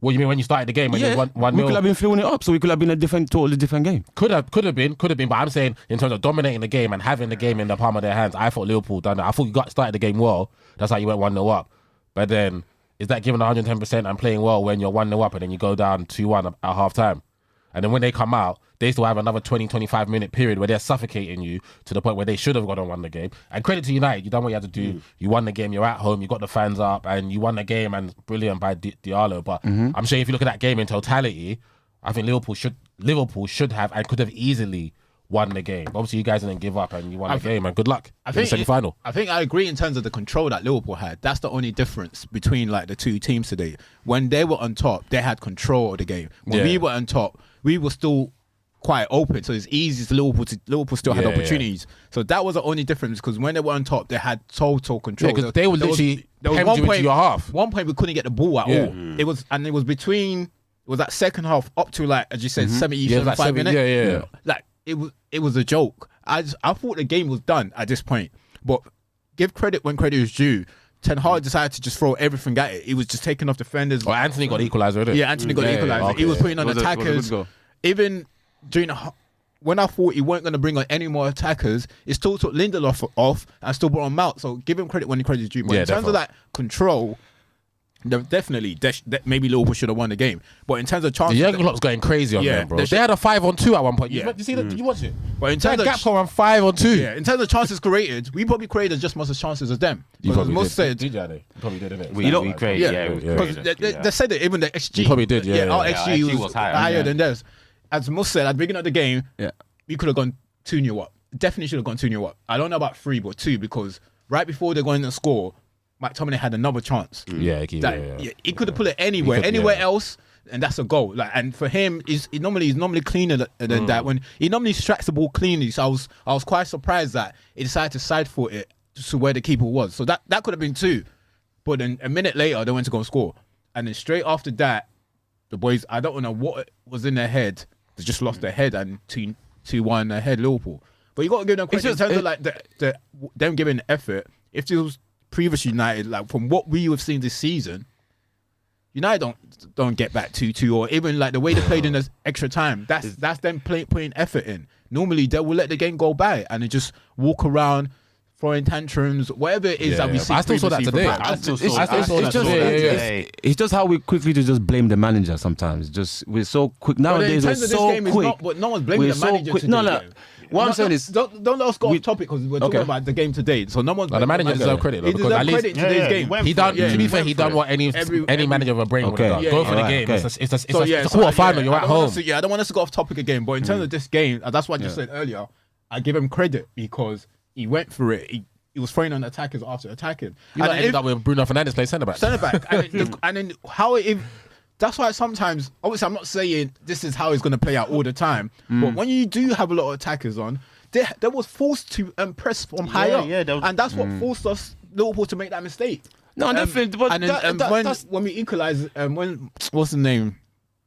Speaker 3: What do you mean when you started the game? When you 1-0?
Speaker 2: We could have been fueling it up, so we could have been a totally different game.
Speaker 3: Could have been. But I'm saying in terms of dominating the game and having the game in the palm of their hands, I thought Liverpool done that. I thought you started the game well. That's how you went 1-0 up. But then, is that giving 110% and playing well when you're 1-0 up and then you go down 2-1 at half time? And then when they come out, they still have another 20-25 minute period where they're suffocating you to the point where they should have gone and won the game. And credit to United, you done what you had to do. You won the game, you're at home, you got the fans up, and you won the game, and brilliant by Diallo. But I'm sure if you look at that game in totality, I think Liverpool should have and could have easily won the game. Obviously, you guys didn't give up and you won the game, and good luck in the semi-final.
Speaker 1: I think I agree in terms of the control that Liverpool had. That's the only difference between like the two teams today. When they were on top, they had control of the game. When we were on top, we were still quite open, so it's easy to Liverpool still had opportunities. So that was the only difference because when they were on top, they had total control.
Speaker 3: Because they were literally hemmed you into your half.
Speaker 1: One point we couldn't get the ball at all. It was that second half up to like as you said 75 minutes.
Speaker 3: Yeah.
Speaker 1: Like it was a joke. I thought the game was done at this point. But give credit when credit is due. Ten Hag decided to just throw everything at it. He was just taking off defenders.
Speaker 3: Well, Anthony got the equaliser, didn't he?
Speaker 1: Yeah, Anthony got the equaliser. He was putting on attackers. Even during when I thought he weren't going to bring on any more attackers, he still took Lindelof off and still brought on Mount. So give him credit when credit is due. But in terms of that control, definitely, maybe Liverpool should have won the game. But in terms of chances,
Speaker 3: Jurgen Klopp's going crazy on them, bro. They had a 5-on-2 at one point. You see that? Did you watch it?
Speaker 1: But in terms of
Speaker 3: Gakpo on 5-on-2.
Speaker 1: Yeah, in terms of chances created, we probably created just much as chances as them.
Speaker 3: You probably
Speaker 1: most
Speaker 3: did.
Speaker 1: said,
Speaker 3: Did you? Probably did, didn't it?
Speaker 4: We created.
Speaker 1: Because they said that even the XG.
Speaker 3: You probably did.
Speaker 1: Our XG was higher than theirs. As Mus said at the beginning of the game, we could have gone 2-0 up. Definitely should have gone 2-0 up. I don't know about 3, but 2 because right before they're going to score, McTominay had another chance. He could have put it anywhere else, and that's a goal. Like, and for him, he's normally cleaner than that. When he normally strikes the ball cleanly, so I was quite surprised that he decided to side foot it to where the keeper was. So that could have been 2, but then a minute later they went to go and score, and then straight after that, the boys, I don't know what was in their head. They just lost their head and 2-1 ahead Liverpool. But you got to give them credit in terms of like them giving effort. If it was previous United, like from what we have seen this season, United don't get back 2-2, or even like the way they played in the extra time. That's them putting effort in. Normally they will let the game go by and they just walk around throwing tantrums, whatever it is that we see.
Speaker 3: I still saw that today.
Speaker 2: It's just how we quickly just blame the manager sometimes. Just we're so quick nowadays. We're so quick.
Speaker 1: But no one's blaming the manager.
Speaker 2: No. What I'm saying is,
Speaker 1: don't let us go off topic because we're talking about the game today. So no one's.
Speaker 3: The manager deserves credit.
Speaker 1: He deserves credit in today's game.
Speaker 3: He done. To be fair, he done what any manager of a brain would have done. Go for the game. It's a quarter final. You're at home.
Speaker 1: I don't want us to go off topic again. But in terms of this game, that's what I just said earlier. I give him credit because he went for it. He was throwing on attackers after attacking.
Speaker 3: You ended up with Bruno Fernandes playing centre back.
Speaker 1: And then how it. That's why sometimes, obviously, I'm not saying this is how it's going to play out all the time. But when you do have a lot of attackers on, they was forced to press from high up, and that's what forced us Liverpool to make that mistake.
Speaker 2: No, definitely. But
Speaker 1: and then when we equalised, when what's the name,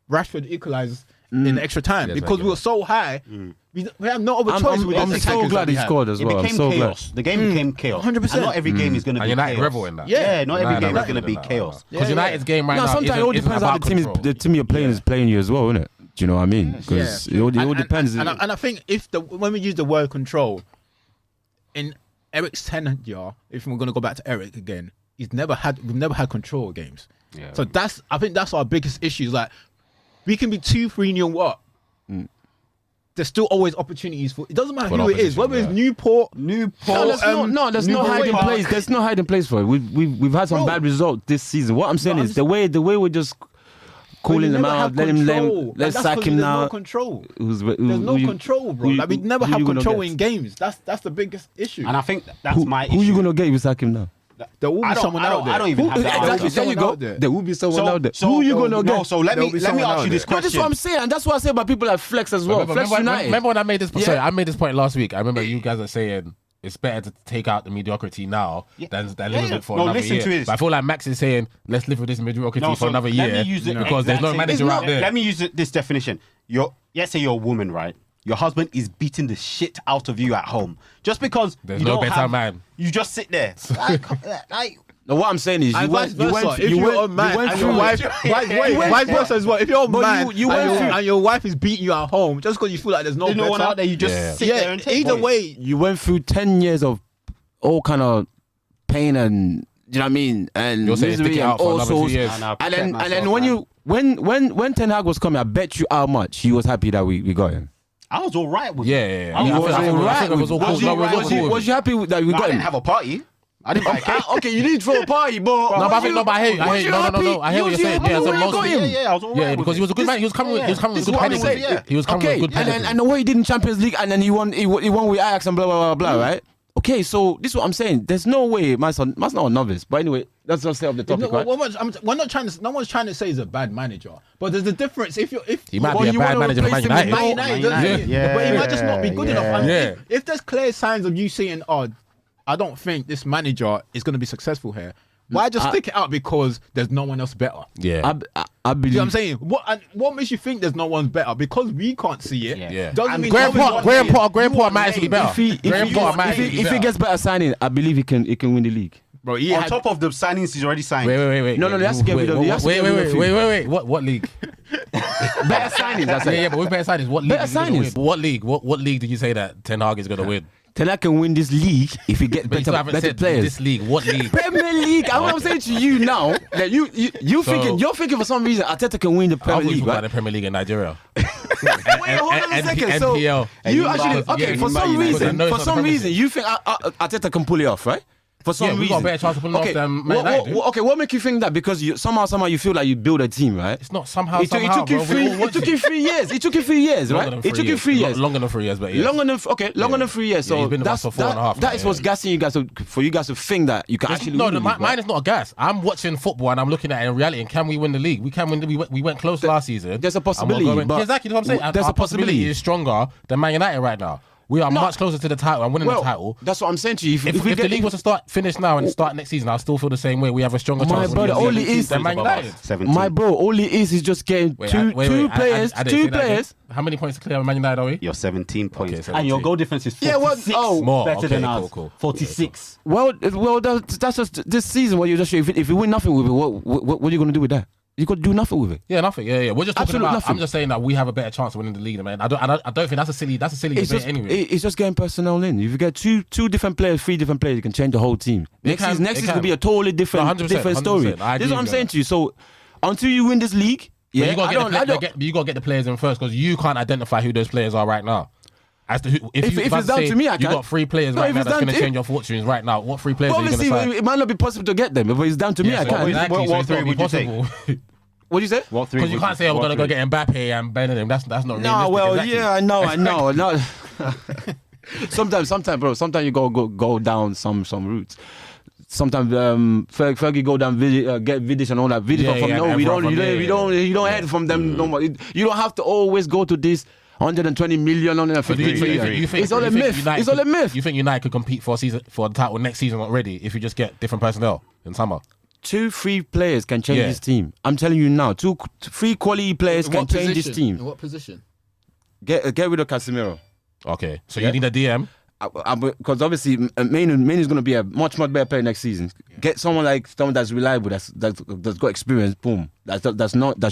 Speaker 1: Rashford equalised in the extra time because we were so high. We have no other choice.
Speaker 2: I'm so glad he scored as well.
Speaker 4: It became chaos. The game became chaos.
Speaker 1: 100%.
Speaker 4: And not every game is going to be
Speaker 3: United
Speaker 4: chaos.
Speaker 3: revel in that.
Speaker 4: Yeah, not every game is going to be chaos.
Speaker 3: Because United's game right now
Speaker 2: sometimes it all depends how the team you're playing is playing you as well, isn't it? Do you know what I mean? Because it all depends.
Speaker 1: And I think when we use the word control in Erik's tenure, if we're going to go back to Erik again, we've never had control of games. Yeah. So I think that's our biggest issue. Is like we can be 2-3-0 up. There's still always opportunities for. It doesn't matter who it is, whether it's Newport.
Speaker 2: There's no hiding place. There's no hiding place for it. We've had some bad results this season. What I'm saying is the way we're just calling him out, let's sack him now.
Speaker 1: There's no control. There's no control, bro. Like we never have control in games. That's the biggest issue.
Speaker 4: And I think that's my issue.
Speaker 2: Who you gonna get if you sack him now?
Speaker 1: There will be someone out there.
Speaker 4: I don't even have that.
Speaker 2: There you go. There will be someone out there. Who you gonna get?
Speaker 4: So let me ask you this question.
Speaker 2: That's what I'm saying, and that's what I say about people like Flex as well.
Speaker 3: Remember when I made this? Sorry, I made this point last week. I remember you guys are saying it's better to take out the mediocrity now than live with it for another year. But I feel like Max is saying let's live with this mediocrity for another year because there's no manager out there.
Speaker 4: Let me use this definition. Let's say you're a woman, right? Your husband is beating the shit out of you at home just because
Speaker 3: there's no better man.
Speaker 4: You just sit there.
Speaker 2: No, what I'm saying is,
Speaker 1: vice versa. If you're a man and your wife, vice versa as well. If you're a man and your wife is beating you at home, just because you feel like there's no
Speaker 4: one out there, you just sit there and take
Speaker 1: either way,
Speaker 2: you went through 10 years of all kind of pain and you know what I mean, and misery and all sorts. And then when Ten Hag was coming, I bet you how much he was happy that we got him.
Speaker 4: I was all right with
Speaker 3: it.
Speaker 2: Was you happy that we got him?
Speaker 4: I didn't have a party. I didn't buy a cake.
Speaker 2: Okay, you didn't throw a party, but
Speaker 3: I hear what you're saying.
Speaker 4: I was all right.
Speaker 3: Because he was a good man. He was coming with good pedigree. He was coming with good pedigree.
Speaker 2: And the way he did in Champions League, and then he won with Ajax and blah blah blah blah, right? Okay, so this is what I'm saying. There's no way my son, not a novice, but anyway, let's just stay off the topic, right?
Speaker 1: We're not trying to. No one's trying to say he's a bad manager, but there's a difference. If
Speaker 3: he might be a bad manager for Man United,
Speaker 1: but he might just not be good enough. If there's clear signs of you seeing, I don't think this manager is going to be successful here. Why just stick it out because there's no one else better?
Speaker 2: Yeah, I believe.
Speaker 1: You know what I'm saying? What makes you think there's no one's better? Because we can't see it.
Speaker 3: Yeah.
Speaker 1: Doesn't mean
Speaker 3: Graham Potter might actually be better.
Speaker 2: If he gets better signing, I believe he can win the league.
Speaker 4: Bro, on top of the signings he's already signed.
Speaker 3: Wait.
Speaker 2: No, he has to get rid of.
Speaker 3: Wait. What league?
Speaker 2: Better signings.
Speaker 3: Yeah, but with better signings, what league? Better signings. What league? What league did you say that Ten Hag is going to win?
Speaker 2: Ten Hag can win this league if he gets better players.
Speaker 3: This league, what league?
Speaker 2: Premier League. I'm saying to you now that you're thinking for some reason Arteta can win the Premier League, right?
Speaker 3: The Premier League in Nigeria.
Speaker 2: Wait, hold on a second. So you actually for some reason you think Arteta can pull it off, right? For some reason,
Speaker 3: we got a better chance of pulling off than Man United.
Speaker 2: What makes you think that? Because somehow you feel like you build a team, right?
Speaker 3: It's not somehow.
Speaker 2: It took you 3 years. It took you 3 years, right? It took you 3 years.
Speaker 3: Longer than 3 years, but yeah.
Speaker 2: Longer than 3 years. So
Speaker 3: he's been with us for 4.5.
Speaker 2: That is what's gassing you guys for you guys to think that you can actually win the league.
Speaker 3: Mine is not a gas. I'm watching football and I'm looking at it in reality. And can we win the league? We can win. We went close last season.
Speaker 2: There's a possibility.
Speaker 3: Exactly what I'm saying.
Speaker 2: There's
Speaker 3: a
Speaker 2: a possibility.
Speaker 3: Is stronger than Man United right now. We are much closer to the title and winning the title.
Speaker 2: That's what I'm saying to you.
Speaker 3: If the league was to finish now and start next season, I'll still feel the same way. We have a stronger chance.
Speaker 2: My brother, all it is, just getting two players.
Speaker 3: How many points clear of Man United are we?
Speaker 4: You're 17 points. And your goal difference is 46.
Speaker 3: More.
Speaker 4: Better than us. Cool. 46.
Speaker 2: Well, that's just this season. What you just if you win nothing with it, what are you going to do with that? You could do nothing with it.
Speaker 3: Yeah, nothing. Yeah. We're just talking
Speaker 2: Absolute
Speaker 3: about.
Speaker 2: nothing.
Speaker 3: I'm just saying that we have a better chance of winning the league, man. I don't think that's a silly debate anyway.
Speaker 2: It's just getting personnel in. If you get two different players, 3 different players, you can change the whole team. Next season could be a totally different
Speaker 3: 100%,
Speaker 2: story.
Speaker 3: 100%.
Speaker 2: This is what I'm saying to you. So until you win this league,
Speaker 3: you got to get the players in first because you can't identify who those players are right now. As to who, if it's down to me, I can. You got 3 players right now that's going to change your fortunes right now. What 3 players are you going to sign?
Speaker 2: It might not be possible to get them, but it's down to me. I can.
Speaker 3: Exactly.
Speaker 4: What 3 would you take?
Speaker 2: What do you say?
Speaker 4: What 3?
Speaker 3: Because you can't say we're going to go get Mbappe and Bellingham. That's not realistic.
Speaker 2: No, well,
Speaker 3: exactly.
Speaker 2: yeah, I know. No. Sometimes, bro. Sometimes you go down some routes. Sometimes Fergie go down get Vidic and all that. Vidic you don't head from them no more. You don't have to always go to this 120 million, 150 million. It's all a myth. It's all a myth.
Speaker 3: You think United could compete for the title next season already if you just get different personnel in summer?
Speaker 2: 2-3 players can change this team. I'm telling you now. 2-3 quality players can change this team.
Speaker 1: In what position?
Speaker 2: Get rid of Casemiro.
Speaker 3: Okay, so you need a DM.
Speaker 2: Because obviously, Maine is going to be a much better player next season. Get someone that's reliable, that's got experience. Boom. That's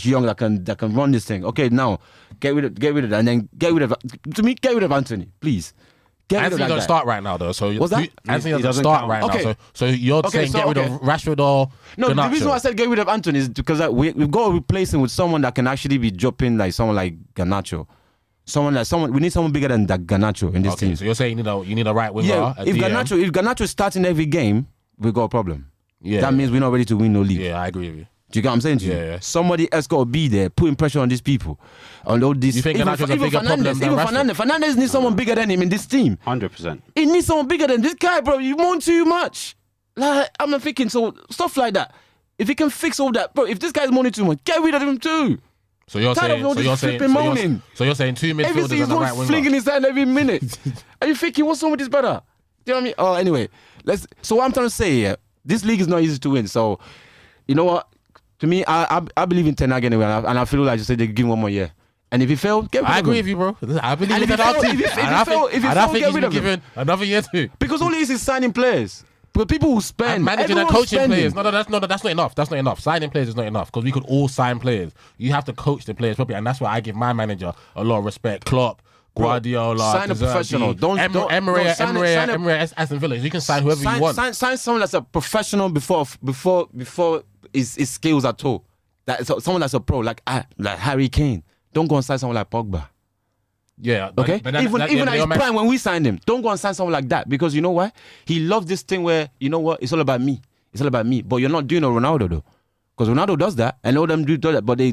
Speaker 2: young, that can run this thing. Okay, now get rid of that, and then get rid of Anthony, please.
Speaker 3: Anthony doesn't start right now though. So
Speaker 2: what's that?
Speaker 3: Anthony doesn't start right now. So you're saying get rid of Rashford or
Speaker 2: no?
Speaker 3: Garnacho.
Speaker 2: The reason why I said get rid of Anthony is because we've got to replace him with someone that can actually be dropping, like someone like Garnacho. We need someone bigger than that Garnacho in this team.
Speaker 3: So you're saying you need a right winger.
Speaker 2: Yeah, if Garnacho is starting every game, we got a problem. Yeah, that means we're not ready to win no league.
Speaker 3: Yeah, I agree with you.
Speaker 2: Do you get what I'm saying to you?
Speaker 3: Yeah.
Speaker 2: Somebody else got to be there, putting pressure on these people. On all this.
Speaker 3: You think Garnacho's a bigger problem than Rashford?
Speaker 2: Fernandes needs someone bigger than him in this team.
Speaker 4: 100%.
Speaker 2: He needs someone bigger than this guy, bro. You moan too much. Like, I'm not thinking, so stuff like that. If he can fix all that, bro, if this guy's moaning too much, get rid of him too.
Speaker 3: So you're saying 2 midfielders and a right winger.
Speaker 2: Flinging his hand every minute. Are you thinking what's wrong with this brother? Do you know what I mean? Oh, anyway, so what I'm trying to say here, this league is not easy to win. So, you know what? To me, I believe in Ten Hag anyway, and I feel like just say they give him 1 more year. And if he failed, get rid of him.
Speaker 3: I agree with you, bro. I believe in Ten Hag too. If he failed, get rid of him. Given another year too.
Speaker 2: Because all it is signing players. But people who spend,
Speaker 3: and managing and coaching players. No, that's not enough. That's not enough. Signing players is not enough because we could all sign players. You have to coach the players properly, and that's why I give my manager a lot of respect. Klopp, Guardiola,
Speaker 2: sign a professional.
Speaker 3: Emery, Aston Villa. You can sign whoever you want.
Speaker 2: Sign someone that's a professional before his skills at all. Someone that's a pro, like Harry Kane. Don't go and sign someone like Pogba.
Speaker 3: Yeah,
Speaker 2: okay. Even at his prime, when we signed him, don't go and sign someone like that because you know why? He loves this thing where you know what? It's all about me. It's all about me. But you're not doing a Ronaldo though, because Ronaldo does that, and all them do that. But they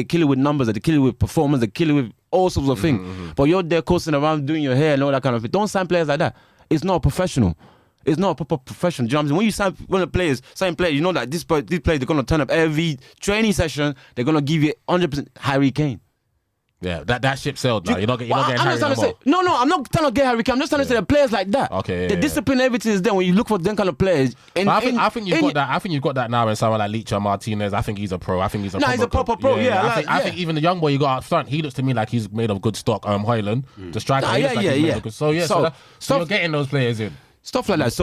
Speaker 2: kill it with numbers, they kill it with performance, they kill it with all sorts of things. But you're there coasting around doing your hair and all that kind of thing. Don't sign players like that. It's not a professional. It's not a proper professional. Do you know what I'm saying? When you sign players, you know that these players they're gonna turn up every training session. They're gonna give you 100% Harry Kane.
Speaker 3: Yeah, that ship sailed now. You're not getting Harry Kane.
Speaker 2: No, I'm not trying to get Harry Kane. I'm just trying to say the players like that.
Speaker 3: Okay,
Speaker 2: the discipline, everything is there when you look for them kind of players.
Speaker 3: I think you've got that. I think you've got that now in someone like Licha Martinez. I think he's a pro. I think he's a proper
Speaker 2: pro.
Speaker 3: I think even the young boy you got up front, he looks to me like he's made of good stock. Hoyland, the striker. So you're getting those players in.
Speaker 2: Stuff like that.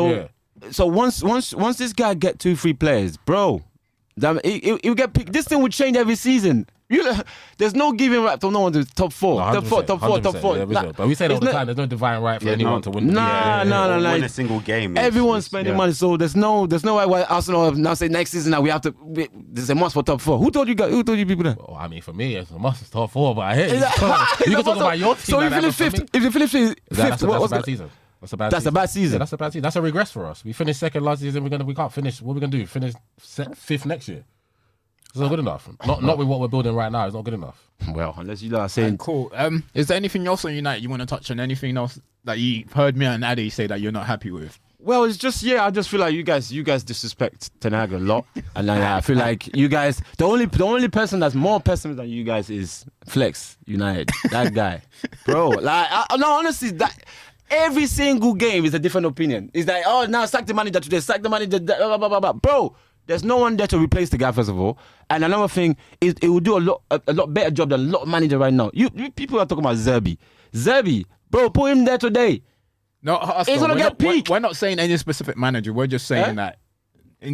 Speaker 2: So once this guy get 2-3 players, bro, he'll get picked. This thing will change every season. There's no giving right to no one to top 4.
Speaker 3: No,
Speaker 2: top 4.
Speaker 3: Yeah, but we say that all the time. There's no divine right for anyone to win.
Speaker 2: No.
Speaker 4: Win a single game.
Speaker 2: Everyone's spending money, so there's no way why Arsenal now say next season now we have to. There's a must for top 4. Who told you people that?
Speaker 3: Well, I mean, for me, it's a must. It's top 4, but I hear you can talk about your team.
Speaker 2: So if you finish 5th,
Speaker 3: that's a bad season. That's a bad season.
Speaker 2: That's a bad season.
Speaker 3: That's a regress for us. We finished 2nd last season. We can't finish. What are we gonna do? Finish 5th next year? It's not good enough. Not with what we're building right now. It's not good enough.
Speaker 2: Well, unless you are saying
Speaker 1: cool. Is there anything else on United you want to touch on? Anything else that you heard me and Addy say that you're not happy with?
Speaker 2: Well, it's just I just feel like you guys disrespect Ten Hag a lot, and I feel like you guys the only person that's more pessimist than you guys is Flex United. That guy, bro. Like no, honestly, that. Every single game is a different opinion. It's like, oh, now sack the manager today, sack the manager, blah, blah, blah, blah. Bro, there's no one there to replace the guy, first of all. And another thing is it will do a lot better job than a lot of manager right now. You people are talking about Zerbi, bro, put him there today.
Speaker 1: No,
Speaker 2: he's gonna get peak.
Speaker 1: We're not saying any specific manager. We're just saying that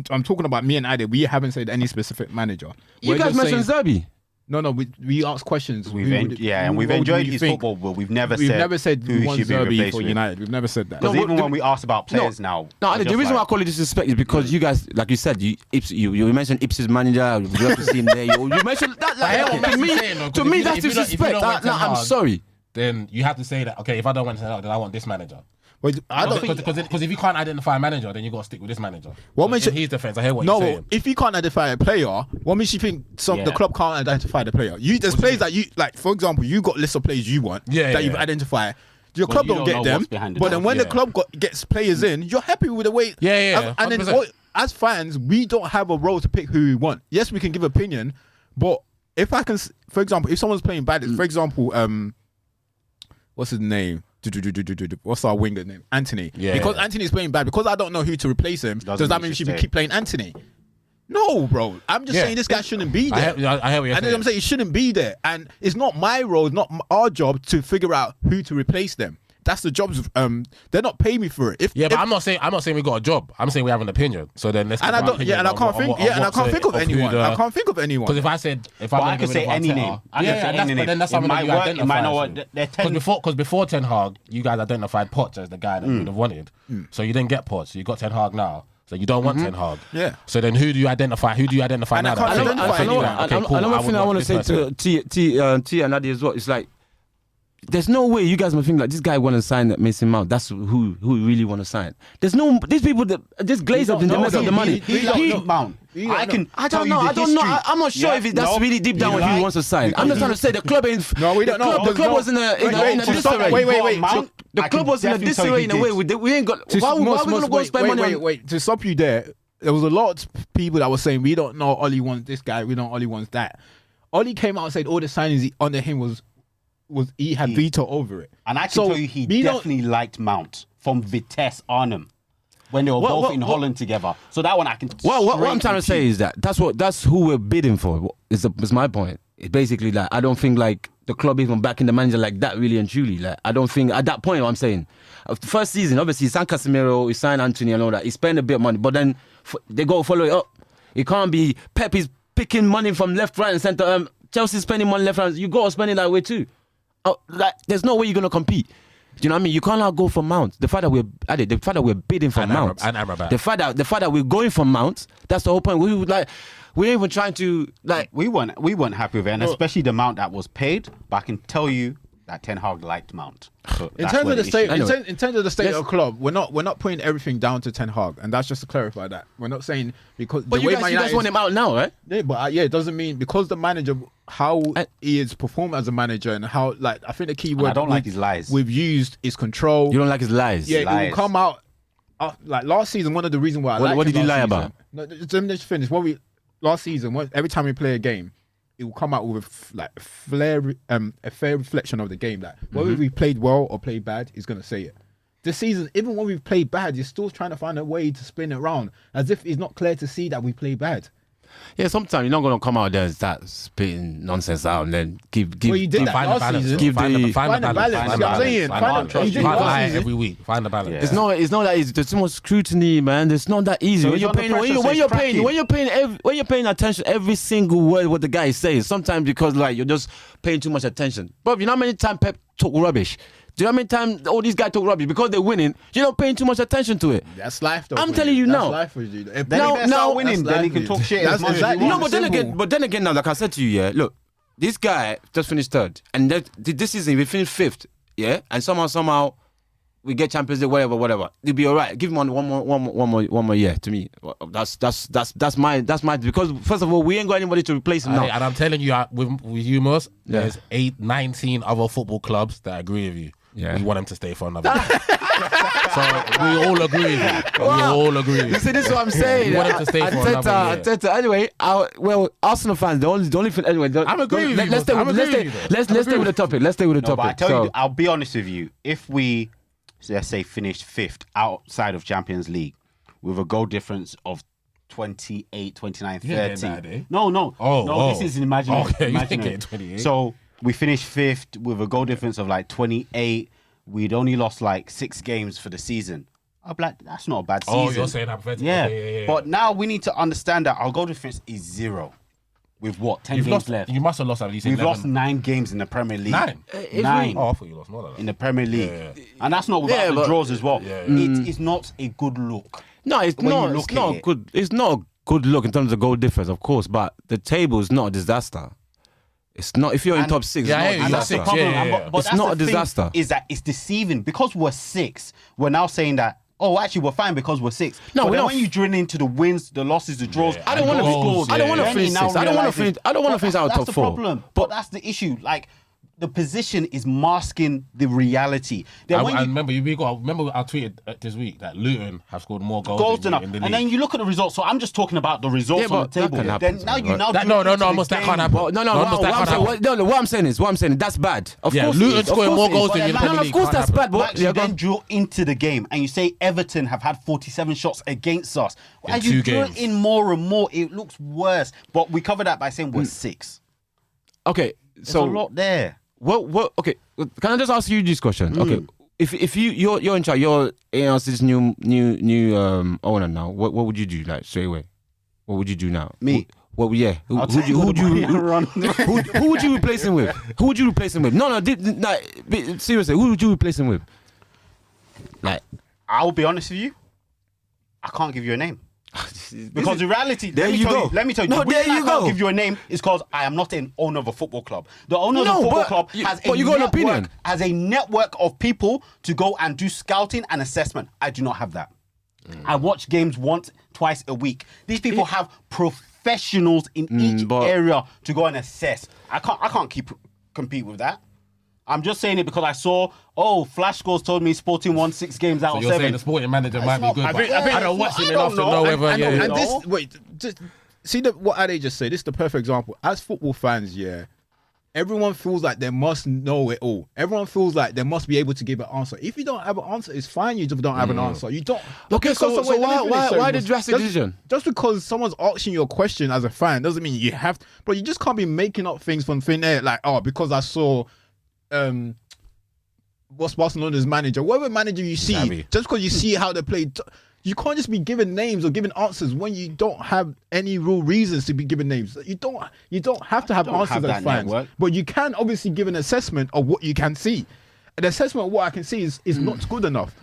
Speaker 1: I'm talking about me and Ade. We haven't said any specific manager.
Speaker 2: You
Speaker 1: We're
Speaker 2: guys
Speaker 1: just
Speaker 2: mentioned
Speaker 1: saying-
Speaker 2: Zerbi.
Speaker 1: No, we ask questions.
Speaker 4: And we've enjoyed his football, but we've never said
Speaker 1: we want
Speaker 4: should be
Speaker 1: Zerbi
Speaker 4: replaced
Speaker 1: for
Speaker 4: with.
Speaker 1: United. We've never said that.
Speaker 4: Because
Speaker 2: No,
Speaker 4: even when we ask about players now,
Speaker 2: No,
Speaker 4: we're
Speaker 2: the
Speaker 4: just
Speaker 2: reason why I
Speaker 4: like,
Speaker 2: call it disrespect is because you guys, like you said, you mentioned Ipswich manager. You have to see him there. You mentioned that.
Speaker 3: I hear what
Speaker 2: Like,
Speaker 3: Max
Speaker 2: to
Speaker 3: is
Speaker 2: me,
Speaker 3: saying, though,
Speaker 2: to
Speaker 3: 'cause
Speaker 2: me
Speaker 3: if
Speaker 2: that's
Speaker 3: you don't- if you
Speaker 2: disrespect.
Speaker 3: don't want Ten
Speaker 2: I'm
Speaker 3: Hag,
Speaker 2: sorry.
Speaker 3: Then you have to say that, okay, if I don't want Ten Hag, then I want this manager.
Speaker 1: But I don't think.
Speaker 3: Because if you can't identify a manager, then you got to stick with this manager.
Speaker 1: What
Speaker 3: So
Speaker 1: makes
Speaker 3: in
Speaker 1: you-
Speaker 3: his defense, I hear what you're
Speaker 1: No,
Speaker 3: saying.
Speaker 1: if you can't identify a player, what makes you think the club can't identify the player? There's players that you like. For example, you got a list of players you want that you've identified. Your club
Speaker 4: you
Speaker 1: don't
Speaker 4: don't
Speaker 1: get
Speaker 4: know
Speaker 1: them,
Speaker 4: what's behind the
Speaker 1: but then
Speaker 4: doors.
Speaker 1: when the
Speaker 3: Yeah.
Speaker 1: club gets players in, you're happy with the way.
Speaker 3: Yeah,
Speaker 1: And then
Speaker 3: 100%.
Speaker 1: as fans, we don't have a role to pick who we want. Yes, we can give opinion, but if I can, for example, if someone's playing bad, for example, what's his name? What's our winger name? Anthony.
Speaker 3: Yeah.
Speaker 1: Because Anthony's playing bad, because I don't know who to replace him, does that mean we should keep playing Anthony? No, bro. I'm just saying this guy shouldn't be there.
Speaker 3: I hear what you're
Speaker 1: And
Speaker 3: saying.
Speaker 1: I'm saying he shouldn't be there. And it's not my role, it's not our job to figure out who to replace them. That's the jobs of they're not paying me for it.
Speaker 3: But I'm not saying we got a job. I'm saying we have an opinion. So then let's.
Speaker 1: And I don't. Yeah, and I can't think. Yeah, and I can't think of anyone. I can't think of anyone.
Speaker 3: Because if I'm
Speaker 4: I
Speaker 3: gonna
Speaker 4: could
Speaker 3: get
Speaker 4: say
Speaker 3: rid of
Speaker 4: any
Speaker 3: Arteta,
Speaker 4: name. I could say any name.
Speaker 3: But then that's
Speaker 4: It
Speaker 3: something that
Speaker 4: might
Speaker 3: you
Speaker 4: work,
Speaker 3: identify.
Speaker 4: it might not work. They're 10
Speaker 3: Because before Ten Hag, you guys identified Poch as the guy that you would have wanted. So you didn't get Poch. You got Ten Hag now. So you don't want Ten Hag.
Speaker 1: Yeah.
Speaker 3: So then who do you identify? Who do you identify
Speaker 1: And
Speaker 3: now?
Speaker 1: I can't identify anyone.
Speaker 2: Another thing I want to say to T and Nadia as well is like, there's no way you guys might think like this guy want to sign that Mason Mount. That's who really want to sign. There's no these people that just glaze up and they mess up the money.
Speaker 4: Mount. I
Speaker 2: don't know. I'm not sure if that's really deep down what he wants to sign. I'm just trying to say the club ain't.
Speaker 1: No, we don't know.
Speaker 2: The club was in a disarray.
Speaker 1: Wait.
Speaker 2: The club was in a disarray in a way. We ain't got. Why are we gonna go spend money on?
Speaker 1: Wait. To stop you there was a lot of people that were saying we don't know Ollie wants this guy. We don't know Ollie wants that. Ollie came out and said all the signings under him was he had veto over it.
Speaker 4: And I can tell you, he definitely liked Mount from Vitesse Arnhem when they were both in Holland together. So that one I can.
Speaker 2: What I'm trying to say is that's who we're bidding for. Is my point. It's basically like I don't think like the club even backing the manager like that really and truly. Like I don't think at that point what I'm saying. First season, obviously he signed Casemiro, he signed Anthony and all that. He spent a bit of money, but then they go follow it up. It can't be Pep is picking money from left, right, and centre. Chelsea's spending money left, right. You got to spend it that way too. Like, there's no way you're gonna compete. Do you know what I mean? You can't now go for Mount. The fact that we're bidding for Mount,
Speaker 3: and Amrabat.
Speaker 2: the fact that we're going for Mount. That's the whole point. We would like. We're even trying to like.
Speaker 4: We weren't happy with it, and especially the amount that was paid. But I can tell you that Ten Hag liked Mount. So
Speaker 1: In terms of the state,
Speaker 2: Anyway.
Speaker 1: in terms of the state of the club, we're not putting everything down to Ten Hag, and that's just to clarify that we're not saying because
Speaker 2: But
Speaker 1: the
Speaker 2: you
Speaker 1: way
Speaker 2: guys,
Speaker 1: Man
Speaker 2: you guys
Speaker 1: United
Speaker 2: want him out now, right?
Speaker 1: Yeah, but it doesn't mean because the manager how he is performed as a manager and how like I think the key word
Speaker 4: I don't like his lies.
Speaker 1: we've used is control.
Speaker 2: You don't like his lies.
Speaker 1: Yeah, it
Speaker 4: lies.
Speaker 1: will come out like last season. One of the reasons why I
Speaker 2: What
Speaker 1: liked
Speaker 2: did
Speaker 1: him
Speaker 2: he
Speaker 1: last
Speaker 2: lie
Speaker 1: season-
Speaker 2: about?
Speaker 1: No, let me just finish. Last season, every time we play a game, it will come out with a fair reflection of the game. That whether we played well or played bad, he's gonna say it. This season, even when we've played bad, he's still trying to find a way to spin it around, as if it's not clear to see that we play bad.
Speaker 2: Yeah, sometimes you're not gonna come out there and start spitting nonsense out and then give.
Speaker 1: Well, you did that
Speaker 3: Find the
Speaker 1: last
Speaker 3: balance.
Speaker 1: season.
Speaker 2: Give
Speaker 3: Find
Speaker 2: the-
Speaker 3: the
Speaker 1: Find the balance.
Speaker 3: Find
Speaker 1: You
Speaker 3: the
Speaker 1: know what I'm
Speaker 3: balance.
Speaker 1: saying?
Speaker 3: Find
Speaker 1: Find
Speaker 3: the
Speaker 1: the-
Speaker 3: balance.
Speaker 1: you did
Speaker 3: Can't
Speaker 1: last
Speaker 3: lie
Speaker 1: season.
Speaker 3: every week. Find the balance.
Speaker 4: Yeah.
Speaker 2: It's not that easy. There's too much scrutiny, man. It's not that easy.
Speaker 4: So
Speaker 2: when
Speaker 4: he's
Speaker 2: you're
Speaker 4: under
Speaker 2: paying,
Speaker 4: pressure, so he's cracking.
Speaker 2: when you're paying attention every single word what the guy is saying. Sometimes because like you're just paying too much attention. But you know how many times Pep talk rubbish? Do you know how many times all these guys talk rubbish because they're winning? You're not paying too much attention to it.
Speaker 1: That's life, though.
Speaker 2: I'm
Speaker 1: for
Speaker 2: telling you
Speaker 1: That's
Speaker 2: now.
Speaker 1: life for you. If
Speaker 4: Then he better start winning.
Speaker 1: that's
Speaker 4: Then he
Speaker 1: life
Speaker 4: can
Speaker 1: for
Speaker 4: talk
Speaker 1: you.
Speaker 4: shit
Speaker 1: That's
Speaker 4: as much as he
Speaker 1: exactly-
Speaker 4: wants.
Speaker 1: No,
Speaker 2: But then again, now, like I said to you, yeah, look, this guy just finished third, and this season we finished fifth, yeah, and somehow we get Champions League, whatever. It'll be all right. Give him one more year to me. That's my because first of all, we ain't got anybody to replace him now.
Speaker 3: And I'm telling you, with you, Moss, there's 19 other football clubs that agree with you.
Speaker 2: Yeah.
Speaker 3: We want him to stay for another year. So we all agree with you. We all agree with
Speaker 2: You
Speaker 3: you.
Speaker 2: see, this is what I'm saying.
Speaker 3: We want him to stay for another year.
Speaker 2: Arteta. Anyway, Arsenal fans, the only thing. Anyway,
Speaker 3: I'm agreeing with you,
Speaker 2: Let's stay
Speaker 3: I'm
Speaker 2: with
Speaker 3: agreeing with you, though.
Speaker 2: let's stay with the topic. Let's stay with the
Speaker 4: No, but I
Speaker 2: topic.
Speaker 4: tell
Speaker 2: So,
Speaker 4: you, I'll be honest with you. If we, let's say, finished fifth outside of Champions League with a goal difference of 28, 29,
Speaker 3: You didn't
Speaker 4: 30.
Speaker 3: get that, eh?
Speaker 4: No.
Speaker 3: Oh.
Speaker 4: This is imaginary.
Speaker 3: Okay, you didn't
Speaker 4: imaginary.
Speaker 3: get 28.
Speaker 4: So we finished fifth with a goal difference of like 28. We'd only lost like 6 games for the season. I'll be like, that's not a bad season.
Speaker 3: Oh, you're saying hypothetical.
Speaker 4: Yeah.
Speaker 3: Yeah.
Speaker 4: But now we need to understand that our goal difference is 0. With what? 10 games left.
Speaker 3: You must have lost at least
Speaker 4: We've
Speaker 3: 11.
Speaker 4: lost 9 games in the Premier League.
Speaker 3: 9?
Speaker 4: 9.
Speaker 3: Oh, I thought you lost more than that.
Speaker 4: In the Premier League.
Speaker 3: Yeah.
Speaker 4: And that's not without the draws as well.
Speaker 3: Yeah.
Speaker 4: It is not a good look.
Speaker 2: No, it's
Speaker 4: When
Speaker 2: not.
Speaker 4: you
Speaker 2: It's
Speaker 4: look
Speaker 2: not
Speaker 4: at it.
Speaker 2: good. It's not a good look in terms of goal difference, of course. But the table is not a disaster. It's not. If you're in
Speaker 4: And-
Speaker 2: top 6,
Speaker 3: Yeah,
Speaker 2: it's
Speaker 3: yeah,
Speaker 2: not a
Speaker 4: That's the
Speaker 2: disaster.
Speaker 4: problem.
Speaker 3: Yeah, yeah.
Speaker 4: But
Speaker 2: It's
Speaker 4: that's
Speaker 2: not
Speaker 4: the
Speaker 2: a
Speaker 4: thing,
Speaker 2: disaster.
Speaker 4: Is that it's deceiving. Because we're 6, we're now saying that, oh, actually, we're fine because we're 6.
Speaker 2: No,
Speaker 4: but
Speaker 2: we're
Speaker 4: then
Speaker 2: not.
Speaker 4: when you drill into the wins, the losses, the draws,
Speaker 3: Yeah,
Speaker 2: I don't
Speaker 3: and
Speaker 2: want to.
Speaker 3: goals,
Speaker 2: I don't want to
Speaker 3: yeah.
Speaker 2: finish
Speaker 4: Now
Speaker 2: 6. I don't want to
Speaker 4: realising-
Speaker 2: finish. I don't want to finish out of
Speaker 4: That's
Speaker 2: top
Speaker 4: the
Speaker 2: 4.
Speaker 4: problem. But that's the issue. Like, the position is masking the reality. Then when
Speaker 3: I
Speaker 4: you
Speaker 3: remember I tweeted this week that Luton have scored more
Speaker 4: goals
Speaker 3: goals
Speaker 4: than
Speaker 3: than
Speaker 4: up,
Speaker 3: you in the
Speaker 4: and
Speaker 3: league.
Speaker 4: then you look at the results. So I'm just talking about the results
Speaker 2: Yeah,
Speaker 4: on
Speaker 2: but
Speaker 4: the
Speaker 2: that
Speaker 4: table.
Speaker 2: can happen,
Speaker 4: Then now you
Speaker 2: right?
Speaker 4: now
Speaker 3: That-
Speaker 4: drill
Speaker 3: no,
Speaker 4: into the
Speaker 3: almost that
Speaker 4: game.
Speaker 3: can't happen.
Speaker 2: Well, no,
Speaker 3: almost that
Speaker 2: what I'm
Speaker 3: can't
Speaker 2: saying,
Speaker 3: happen.
Speaker 2: what I'm saying, that's bad. Of
Speaker 3: Yeah,
Speaker 2: course,
Speaker 3: Luton
Speaker 2: it is. Of
Speaker 3: scoring
Speaker 2: course
Speaker 3: more
Speaker 2: it
Speaker 3: goals
Speaker 2: is.
Speaker 3: than you in the
Speaker 2: No,
Speaker 3: Premier
Speaker 2: no, of
Speaker 3: League
Speaker 2: course
Speaker 3: can't
Speaker 2: that's
Speaker 3: happen.
Speaker 2: bad. But
Speaker 4: Max, you then drill into the game and you say Everton have had 47 shots against us.
Speaker 3: In
Speaker 4: As you
Speaker 3: 2
Speaker 4: drill
Speaker 3: games.
Speaker 4: in more and more, it looks worse. But we cover that by saying we're 6.
Speaker 2: Okay,
Speaker 4: There's
Speaker 2: so
Speaker 4: a lot there.
Speaker 2: what? Okay, can I just ask you this question? Okay, if you're in charge, you're this new owner now. What would you do like straight away? What would you do now?
Speaker 4: Me?
Speaker 2: Well, yeah. Who
Speaker 4: I'll
Speaker 2: would
Speaker 4: take
Speaker 2: you
Speaker 4: all the money and run.
Speaker 2: who would you replace him with? Who would you replace him with? No, seriously, who would you replace him with? Like,
Speaker 4: I'll be honest with you. I can't give you a name. Because in reality,
Speaker 2: There you go.
Speaker 4: let me tell you,
Speaker 2: No,
Speaker 4: the reason
Speaker 2: there
Speaker 4: I
Speaker 2: you
Speaker 4: can't
Speaker 2: go.
Speaker 4: give you a name is because I am not an owner of a football club. The owner of
Speaker 2: No,
Speaker 4: a football
Speaker 2: but
Speaker 4: club
Speaker 2: you-
Speaker 4: has
Speaker 2: but
Speaker 4: a
Speaker 2: you got an
Speaker 4: network,
Speaker 2: opinion.
Speaker 4: has a network of people to go and do scouting and assessment. I do not have that. I watch games once, twice a week. These people have professionals in each
Speaker 2: but-
Speaker 4: area to go and assess. I can't compete with that. I'm just saying it because I saw, Flash Scores told me Sporting won 6 games out
Speaker 3: So
Speaker 4: of
Speaker 3: you're
Speaker 4: 7.
Speaker 3: saying the sporting manager might be
Speaker 4: not-
Speaker 3: good,
Speaker 4: I
Speaker 3: but
Speaker 4: think-
Speaker 3: I don't watch him
Speaker 4: I
Speaker 3: enough to
Speaker 4: don't
Speaker 3: know
Speaker 4: know.
Speaker 3: whether.
Speaker 4: I
Speaker 3: Yeah,
Speaker 4: know.
Speaker 1: And this, wait, just see what Ade just said. This is the perfect example. As football fans, yeah, everyone feels like they must know it all. Everyone feels like they must be able to give an answer. If you don't have an answer, it's fine. You just don't have an answer. You don't.
Speaker 2: Okay,
Speaker 1: because
Speaker 2: so
Speaker 1: wait, let me finish,
Speaker 2: why
Speaker 1: sorry,
Speaker 2: the
Speaker 1: boss.
Speaker 2: drastic decision?
Speaker 1: Just because someone's asking you a question as a fan doesn't mean you have. But you just can't be making up things from thin air. Like, because I saw, what's Barcelona's manager, whatever manager you see,
Speaker 3: Xavi.
Speaker 1: just because you see how they play. You can't just be giving names or giving answers when you don't have any real reasons to be giving names. You don't have to have
Speaker 4: don't
Speaker 1: answers
Speaker 4: have
Speaker 1: as
Speaker 4: that
Speaker 1: fans,
Speaker 4: network.
Speaker 1: but you can obviously give an assessment of what you can see. An assessment of what I can see is not good enough.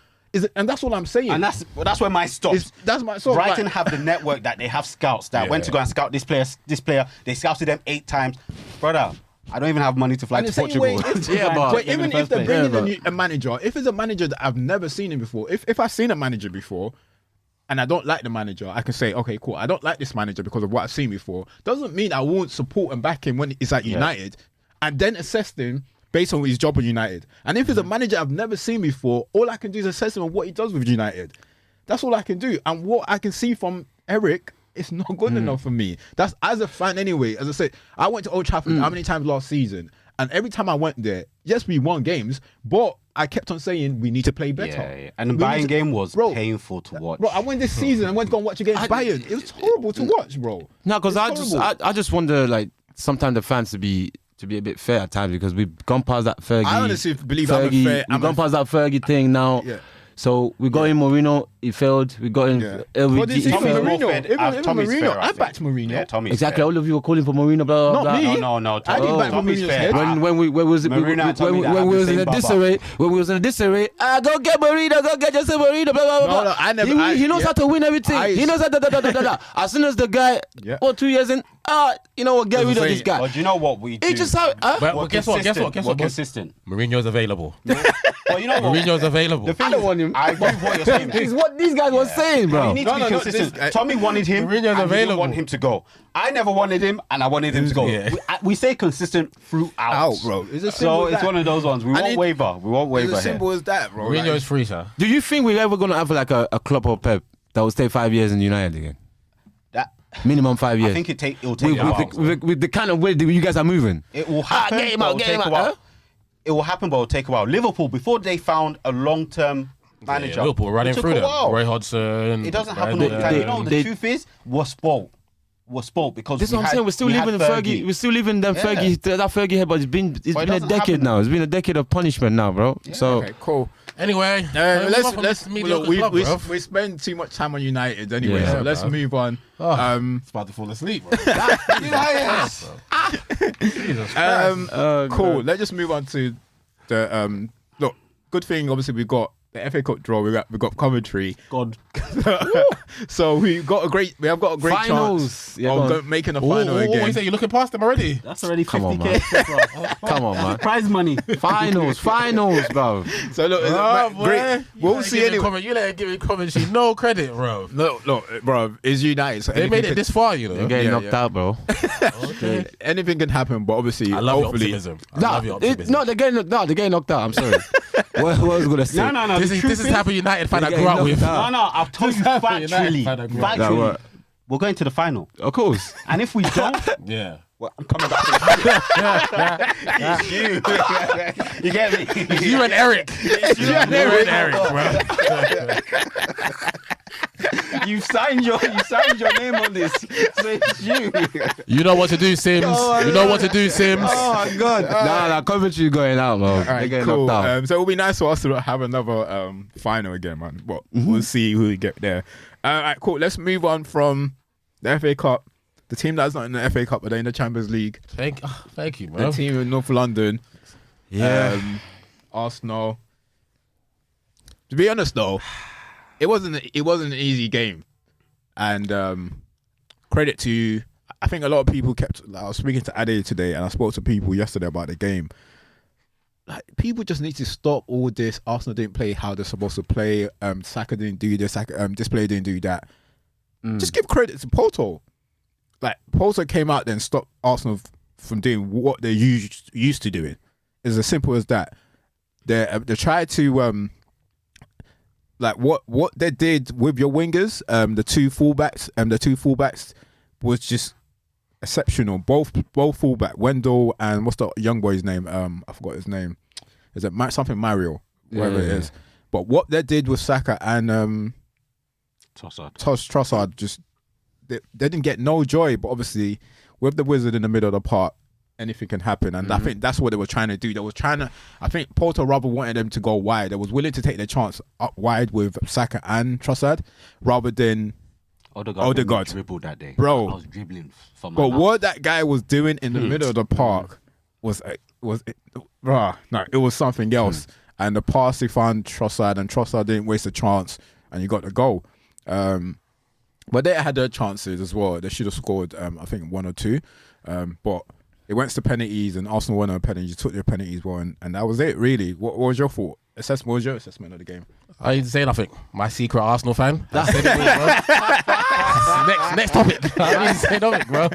Speaker 1: And that's what I'm saying.
Speaker 4: And that's where mine stops.
Speaker 1: That's my so
Speaker 4: Brighton
Speaker 1: like,
Speaker 4: have the network that they have scouts that
Speaker 3: Yeah.
Speaker 4: went to go and scout this player. They scouted them 8 times. Brother, I don't even have money to fly
Speaker 1: and
Speaker 4: to
Speaker 1: the same
Speaker 4: Portugal.
Speaker 1: way, if,
Speaker 2: Yeah, but-
Speaker 1: but even if they're bringing
Speaker 2: place.
Speaker 1: a manager, if it's a manager that I've never seen him before, if I've seen a manager before and I don't like the manager, I can say, okay, cool, I don't like this manager because of what I've seen before. Doesn't mean I won't support and back him when it's at United, and then assess him based on his job at United. And if it's a manager I've never seen before, all I can do is assess him on what he does with United. That's all I can do. And what I can see from Erik, it's not good enough for me. That's as a fan anyway. As I said, I went to Old Trafford how many times last season? And every time I went there, yes, we won games, but I kept on saying we need to play better.
Speaker 4: Yeah. And the
Speaker 1: We need
Speaker 4: Bayern
Speaker 1: to-
Speaker 4: game was
Speaker 1: Bro,
Speaker 4: painful to watch.
Speaker 1: Bro, I went this season and went to go and watch against Bayern. It was horrible to watch, bro.
Speaker 2: No, because
Speaker 1: It's horrible.
Speaker 2: I just wonder, like, sometimes the fans to be a bit fair at times, because we've gone past that Fergie.
Speaker 1: I honestly believe I'm a fair-
Speaker 2: We've gone past that Fergie thing now.
Speaker 1: Yeah.
Speaker 2: So we got in Mourinho, he failed. We got in LVG,
Speaker 1: But this
Speaker 2: he
Speaker 1: even
Speaker 4: Tommy's
Speaker 2: failed.
Speaker 4: more
Speaker 1: Mourinho,
Speaker 4: fair.
Speaker 1: even
Speaker 4: Tommy's
Speaker 1: Mourinho,
Speaker 4: fair, I
Speaker 1: I
Speaker 4: think.
Speaker 1: backed Mourinho.
Speaker 4: Yeah, Tommy's
Speaker 2: Exactly.
Speaker 4: fair.
Speaker 2: All of you were calling for Mourinho, blah blah
Speaker 1: Not
Speaker 2: blah.
Speaker 1: me.
Speaker 4: No.
Speaker 1: I didn't back
Speaker 4: Tommy's
Speaker 1: Mourinho's
Speaker 4: fair.
Speaker 1: head.
Speaker 2: When we was
Speaker 4: Mourinho and Tommy that
Speaker 2: when
Speaker 4: have
Speaker 2: we
Speaker 4: the
Speaker 2: was in
Speaker 4: same
Speaker 2: a disarray, go get Mourinho, go get Jose Mourinho, blah blah blah.
Speaker 1: No, I never-
Speaker 2: He knows
Speaker 1: yeah.
Speaker 2: how to win everything.
Speaker 1: I-
Speaker 2: He knows how to. As soon as the guy,
Speaker 1: Yeah.
Speaker 2: 2 years in, you know what, get
Speaker 1: That's
Speaker 2: rid of
Speaker 1: the
Speaker 2: this
Speaker 1: thing.
Speaker 2: guy.
Speaker 4: But do you know what we do?
Speaker 2: He just how.
Speaker 3: But guess what?
Speaker 4: We're
Speaker 3: boss?
Speaker 4: consistent.
Speaker 3: Mourinho's available.
Speaker 4: But you know what?
Speaker 3: Mourinho's available.
Speaker 4: The thing
Speaker 2: I don't
Speaker 4: is,
Speaker 2: want him.
Speaker 4: I agree with what you're saying.
Speaker 2: It's what these guys were saying,
Speaker 4: But
Speaker 2: bro.
Speaker 4: you need to be consistent. Tommy wanted him.
Speaker 3: Mourinho's
Speaker 4: and he didn't
Speaker 3: available.
Speaker 4: want him to go. I never wanted him, and I wanted him to go.
Speaker 3: Yeah.
Speaker 4: We stay consistent throughout.
Speaker 1: Out, bro. It's as simple
Speaker 4: So
Speaker 1: as
Speaker 4: it's
Speaker 1: that.
Speaker 4: one of those ones. We
Speaker 1: And
Speaker 4: won't
Speaker 1: it-
Speaker 4: waver. We won't
Speaker 1: It's
Speaker 4: waver
Speaker 1: as
Speaker 4: here.
Speaker 1: simple as that, bro.
Speaker 3: Mourinho's
Speaker 1: Like,
Speaker 3: free, sir.
Speaker 2: Do you think we're ever gonna have like a Klopp or Pep that will stay 5 years in United again?
Speaker 4: That,
Speaker 2: Minimum 5 years.
Speaker 4: I think it'll take a while.
Speaker 2: with the kind of way that you guys are moving.
Speaker 4: It will happen,
Speaker 2: game
Speaker 4: but
Speaker 2: out,
Speaker 4: it'll
Speaker 2: game
Speaker 4: take a
Speaker 2: out,
Speaker 4: while.
Speaker 2: huh?
Speaker 4: It will happen, but it'll take a while. Liverpool, before they found a long-term manager,
Speaker 3: Liverpool running
Speaker 4: it took
Speaker 3: through
Speaker 4: a
Speaker 3: them.
Speaker 4: while.
Speaker 3: Roy Hodgson.
Speaker 4: It doesn't happen all the time. You know, the truth is, we're spoiled. was spoke because
Speaker 2: This is what I'm saying. We're still living in Fergie. We're still living that Fergie head, but it's been a decade now. It's been a decade of punishment now, bro.
Speaker 1: Yeah.
Speaker 2: So
Speaker 1: Okay, cool.
Speaker 3: Anyway,
Speaker 1: let's we spend too much time on United anyway,
Speaker 2: Yeah,
Speaker 1: so let's move on.
Speaker 3: It's about to fall asleep, bro. Jesus Christ.
Speaker 1: Cool. Let's just move on to the look. Good thing, obviously, we got the FA Cup draw. We got Coventry.
Speaker 4: God.
Speaker 1: So we have got a great
Speaker 2: Finals.
Speaker 1: chance
Speaker 2: Yeah,
Speaker 1: of making a final again.
Speaker 3: You say you're looking past them already?
Speaker 4: That's already 50K.
Speaker 2: Come on, man. Come on, man.
Speaker 4: Prize money.
Speaker 2: Finals, bro.
Speaker 1: So look, great. We'll see anyway.
Speaker 3: You let give Coventry no credit, bro.
Speaker 1: Look, bro, it's United. So
Speaker 3: They made it this far, you know.
Speaker 2: They're getting knocked out, bro.
Speaker 3: Okay.
Speaker 1: Anything can happen, but obviously,
Speaker 3: I love your
Speaker 1: hopefully,
Speaker 3: optimism. They're
Speaker 2: getting knocked out. I'm sorry. What was I gonna say?
Speaker 4: No.
Speaker 3: This is the type of United fan I
Speaker 2: They're
Speaker 3: grew up
Speaker 2: getting
Speaker 3: with.
Speaker 2: knocked out.
Speaker 4: No, I've told you factually.
Speaker 2: What?
Speaker 4: We're going to the final.
Speaker 2: Of course.
Speaker 4: And if we don't,
Speaker 3: Yeah.
Speaker 4: well, I'm coming back to it's you. You get me?
Speaker 3: It's you and Eric. You and Eric, bro.
Speaker 4: You signed your name on this. So it's you.
Speaker 3: You know what to do, Sims. You know what to do, Sims.
Speaker 2: Oh my God. Nah, Coventry going out, man.
Speaker 1: All
Speaker 2: They're
Speaker 1: right,
Speaker 2: getting
Speaker 1: cool.
Speaker 2: knocked out.
Speaker 1: So it'll be nice for us to have another final again, man. But we'll see who we get there. All right, cool. Let's move on from the FA Cup. The team that's not in the FA Cup, but they're in the Champions League.
Speaker 3: Thank you,
Speaker 1: The
Speaker 3: bro.
Speaker 1: team in North London.
Speaker 2: Yeah.
Speaker 1: Arsenal. To be honest, though, it wasn't an easy game, and credit to, I think a lot of people I was speaking to Ade today, and I spoke to people yesterday about the game. Like, people just need to stop all this. Arsenal didn't play how they're supposed to play. Saka didn't do this. This player didn't do that. Just give credit to Porto. Like, Porto came out then stopped Arsenal from doing what they're used to doing. It's as simple as that. They tried to like what they did with your wingers, the two fullbacks was just exceptional. Both fullback, Wendell and what's the young boy's name? I forgot his name. Is it something Mario? Whatever it is. But what they did with Saka and Trossard, just they didn't get no joy. But obviously, with the wizard in the middle of the park, anything can happen. And I think that's what they were trying to do. I think Porto rather wanted them to go wide. They was willing to take their chance up wide with Saka and Trossard rather than Odegaard
Speaker 4: dribbled that day,
Speaker 1: bro.
Speaker 4: I was dribbling from.
Speaker 1: But what that guy was doing in the middle of the park was something else. And the pass he found Trossard, and Trossard didn't waste a chance, and you got the goal. But they had their chances as well. They should have scored, I think, 1 or 2. But it went to penalties, and Arsenal won on penalties. You took your penalties, and that was it, really. What was your thought? What was your assessment of the game?
Speaker 3: I didn't say nothing. My secret Arsenal fan. That's it, bro. Next topic. I didn't say nothing, bro.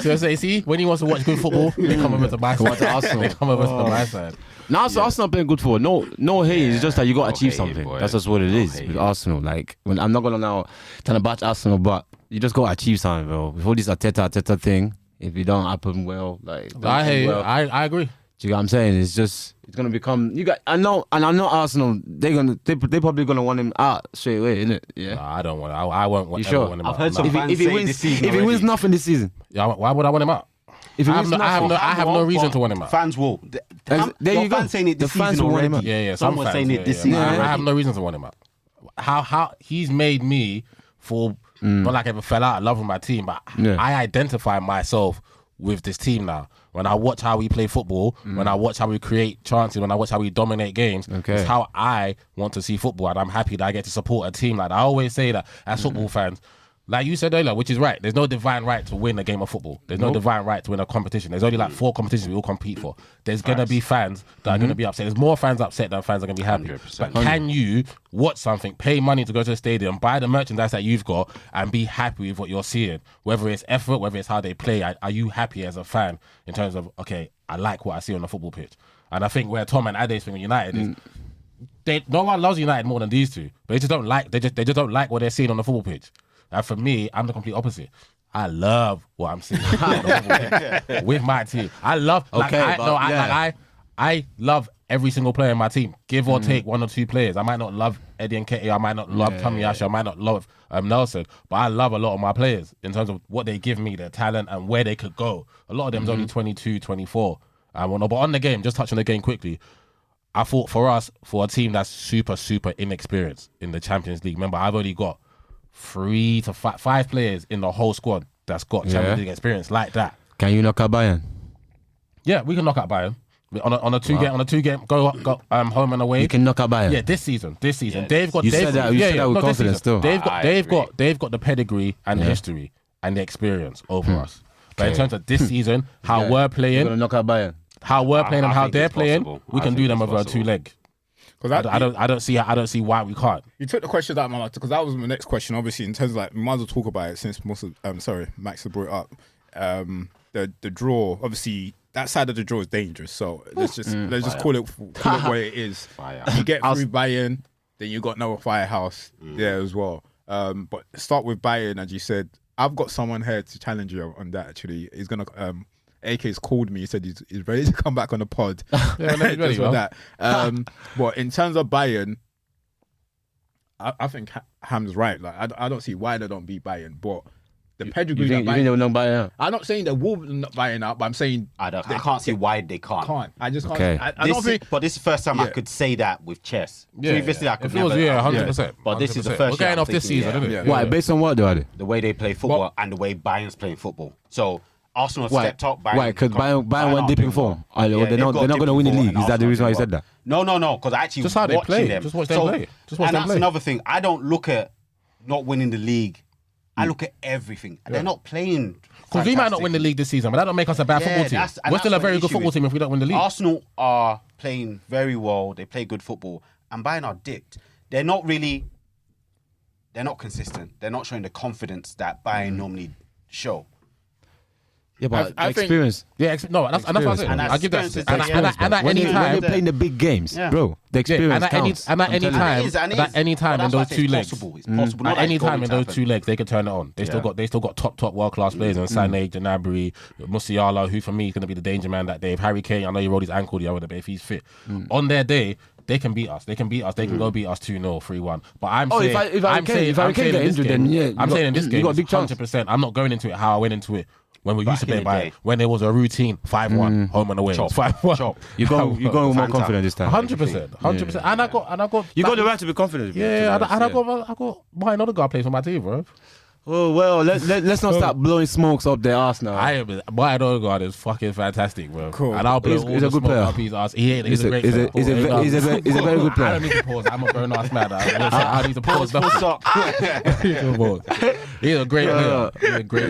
Speaker 3: So I say, see, when he wants to watch good football, they come over to my side. They come over to my side.
Speaker 2: Now, Arsenal playing good football. No hate. It's just that you got to achieve something.
Speaker 4: Boy.
Speaker 2: That's just what it is with Arsenal. Like, I'm not gonna now trying to bash Arsenal, but you just got to achieve something, bro. With all this Arteta thing, if you don't happen well, like
Speaker 3: I agree.
Speaker 2: Do you get what I'm saying? It's gonna become I know Arsenal. They probably gonna want him out straight away, innit? Yeah.
Speaker 3: No, I don't want. I won't want.
Speaker 2: You sure?
Speaker 3: Want him
Speaker 4: I've
Speaker 3: out.
Speaker 4: heard some fans
Speaker 2: If he wins nothing this season,
Speaker 3: Yeah, why would I want him out?
Speaker 2: if he wins nothing,
Speaker 3: I have no reason to want him out.
Speaker 4: Fans will.
Speaker 2: There you go.
Speaker 4: Fans saying it this
Speaker 2: The fans
Speaker 4: season
Speaker 2: will want him
Speaker 4: already.
Speaker 2: out.
Speaker 3: Yeah.
Speaker 4: Some were saying it this season.
Speaker 3: I
Speaker 2: Yeah.
Speaker 3: have no reason to want him out. How he's made me for not like I ever fell out of love with my team, but I identify myself with this team now. When I watch how we play football, when I watch how we create chances, when I watch how we dominate games, it's how I want to see football, and I'm happy that I get to support a team like that. I always say that as football fans, like you said earlier, which is right, there's no divine right to win a game of football. There's no divine right to win a competition. There's only like 4 competitions we all compete for. There's going to be fans that are going to be upset. There's more fans upset than fans are going to be happy.
Speaker 4: 100%.
Speaker 3: But can you watch something, pay money to go to the stadium, buy the merchandise that you've got, and be happy with what you're seeing? Whether it's effort, whether it's how they play, are you happy as a fan in terms of, okay, I like what I see on the football pitch? And I think where Tom and Ade's thing with United is, no one loves United more than these two, but they just don't like don't like what they're seeing on the football pitch. And for me, I'm the complete opposite. I love what I'm seeing with my team. I love I love every single player in my team, give or take 1 or 2 players. I might not love Eddie Nketiah, I might not love Tomiyasu, I might not love Nelson, but I love a lot of my players in terms of what they give me, their talent and where they could go. A lot of them's only 22, 24. But on the game, just touching the game quickly, I thought for us, for a team that's super, super inexperienced in the Champions League, remember, I've only got 3 to 5 players in the whole squad that's got Champions League experience like that.
Speaker 2: Can you knock out Bayern?
Speaker 3: Yeah, we can knock out Bayern. On a two game go home and away.
Speaker 2: You can knock out Bayern.
Speaker 3: Yeah, this season.
Speaker 2: Yeah, they've got. You said that with confidence still.
Speaker 3: They've got the pedigree and the history and the experience over us. But in terms of this season, how we're playing,
Speaker 2: you're gonna knock out Bayern.
Speaker 3: How we're playing and how they're playing,
Speaker 4: possible.
Speaker 3: we can do them over a 2 leg. Because I don't see why we can't.
Speaker 1: You took the question out of my mouth because that was my next question. Obviously, in terms of like, we might as well talk about it since Max has brought it up. The draw, obviously, that side of the draw is dangerous. So let's just call it what it is.
Speaker 4: Fire.
Speaker 1: You get through Bayern, then you got another firehouse there as well. But start with Bayern, as you said. I've got someone here to challenge you on that. Actually, he's gonna. AK's called me. He said he's ready to come back on the pod. Just with that. But in terms of Bayern, I think Ham's right. Like I don't see why they don't beat Bayern, but the pedigree.
Speaker 2: You think they will knock Bayern out?
Speaker 1: I'm not saying they will knock Bayern out, but I'm saying
Speaker 4: I can't see why they can't.
Speaker 1: I just can't.
Speaker 2: Okay.
Speaker 1: I don't think.
Speaker 4: But this is the first time I could say that with chess. Previously, I could never.
Speaker 3: 100%.
Speaker 4: But this is the
Speaker 3: 100%.
Speaker 4: first
Speaker 3: We're getting
Speaker 4: year I'm
Speaker 3: off this
Speaker 4: thinking,
Speaker 3: season, isn't it?
Speaker 2: Why? Based on what, though?
Speaker 4: The way they play football and the way Bayern's playing football. So Arsenal stepped up.
Speaker 2: Why? Because Bayern went deep in form. They're not going to win the league. Is that the reason why you said that?
Speaker 4: No. Because I actually
Speaker 3: just how they play.
Speaker 4: Them.
Speaker 3: Just watch them play.
Speaker 4: And that's another thing. I don't look at not winning the league. I look at everything. They're not playing.
Speaker 3: Because we might not win the league this season, but that don't make us a bad football team. We're still a very good football team if we don't win the league.
Speaker 4: Arsenal are playing very well. They play good football. And Bayern are dipped. They're not consistent. They're not showing the confidence that Bayern normally show.
Speaker 2: Yeah, but
Speaker 1: I
Speaker 2: experience.
Speaker 3: That's what I'm saying.
Speaker 4: And
Speaker 3: I give that. And at
Speaker 2: When
Speaker 3: any
Speaker 2: you're
Speaker 3: time,
Speaker 2: playing the big games, bro, the experience counts.
Speaker 3: and at any time in those 2 legs,
Speaker 4: It's possible.
Speaker 3: at any time in those 2 legs, they can turn it on. They still got top world class players in Sané, Gnabry, Musiala, who for me is going to be the danger man that day. If Harry Kane, I know he rolled his ankle the other day, but if he's fit, on their day, they can beat us. They can go beat us 2-0, 3-1. But I'm saying,
Speaker 2: if Harry Kane get injured, then yeah,
Speaker 3: I'm saying in this game,
Speaker 2: you got a big chance.
Speaker 3: 100%. I'm not going into it how I went into it. When we used to play by when there was a routine 5-1 home and away, 5-1.
Speaker 2: You're going more confident this time.
Speaker 3: 100%. And I got.
Speaker 2: You got the right to be confident.
Speaker 3: Yeah, I got Martin Odegaard playing for my team, bro.
Speaker 2: Oh well, let's not start blowing smokes up their ass now.
Speaker 3: Martin Odegaard is fucking fantastic, bro.
Speaker 1: Cool.
Speaker 3: And I'll blow all
Speaker 2: he's
Speaker 3: the
Speaker 2: a good
Speaker 3: smoke
Speaker 2: player.
Speaker 3: up his ass. He's a great player.
Speaker 2: He's a very good player.
Speaker 3: I don't need to pause. I'm a grown ass man. I need to pause. He's a great player. He's a great player, bro.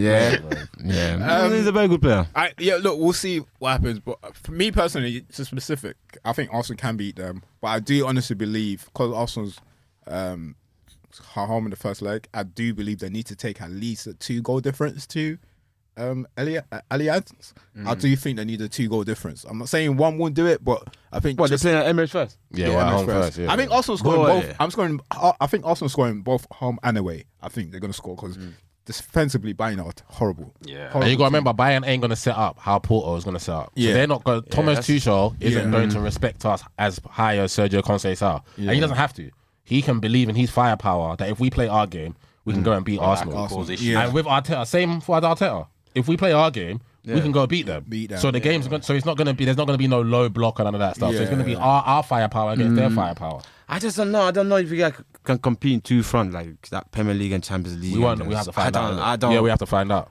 Speaker 2: Yeah, he's a very good player.
Speaker 1: Look, we'll see what happens. But for me personally, it's a specific. I think Arsenal can beat them. But I do honestly believe, because Arsenal's home in the first leg, I do believe they need to take at least a 2-goal difference to Allianz. I do think they need a 2-goal difference. I'm not saying one won't do it, but I think
Speaker 2: they're playing at Emirates first.
Speaker 3: Home first. Yeah.
Speaker 1: I think Arsenal scoring both. I think Arsenal scoring both home and away. I think they're going to score because defensively Bayern are horrible.
Speaker 4: Yeah.
Speaker 3: And you got to remember, Bayern ain't going to set up how Porto is going to set up. So they're not going. Thomas Tuchel isn't going to respect us as high as Sergio Conceição, and he doesn't have to. He can believe in his firepower that if we play our game, we can go and beat Arsenal. And with Arteta, same for Arteta. If we play our game, we can go beat them. So the game's so it's not going to be. There's not going to be no low block and none of that stuff. So it's going to be our firepower against their firepower.
Speaker 2: I just don't know. I don't know if you guys can compete in 2 fronts like that Premier League and Champions League.
Speaker 3: We won't. We have to find out.
Speaker 2: I don't.
Speaker 3: Yeah, we have to find out.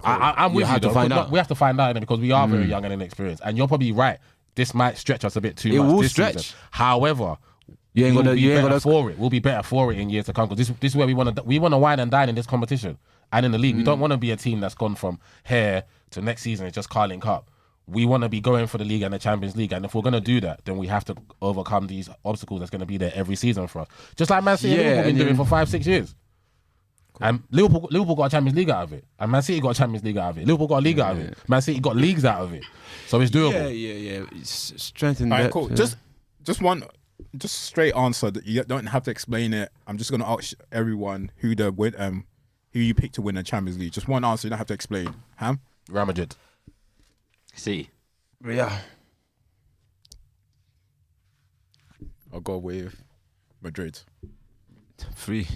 Speaker 3: I'm with you.
Speaker 2: To find out.
Speaker 3: We have to find out because we are very young and inexperienced. And you're probably right. This might stretch us a bit too much.
Speaker 2: It will
Speaker 3: this
Speaker 2: stretch.
Speaker 3: Season. However,
Speaker 2: you ain't gonna
Speaker 3: for it. We'll be better for it in years to come because this is where we want to wine and dine in this competition and in the league. We don't want to be a team that's gone from here to next season. It's just Carling Cup. We want to be going for the league and the Champions League, and if we're going to do that, then we have to overcome these obstacles that's going to be there every season for us. Just like Man City and Liverpool been doing for 5-6 years. Cool. And Liverpool got a Champions League out of it, and Man City got a Champions League out of it. Liverpool got a league out of it. Man City got leagues out of it. So it's doable.
Speaker 2: Yeah. It's strengthening.
Speaker 1: All right, cool. Yeah. Just straight answer that you don't have to explain it. I'm just going to ask everyone who you picked to win the Champions League. Just one answer. You don't have to explain. Ham?
Speaker 3: Real Madrid.
Speaker 4: See.
Speaker 2: Yeah.
Speaker 1: I'll go with Madrid.
Speaker 2: 3.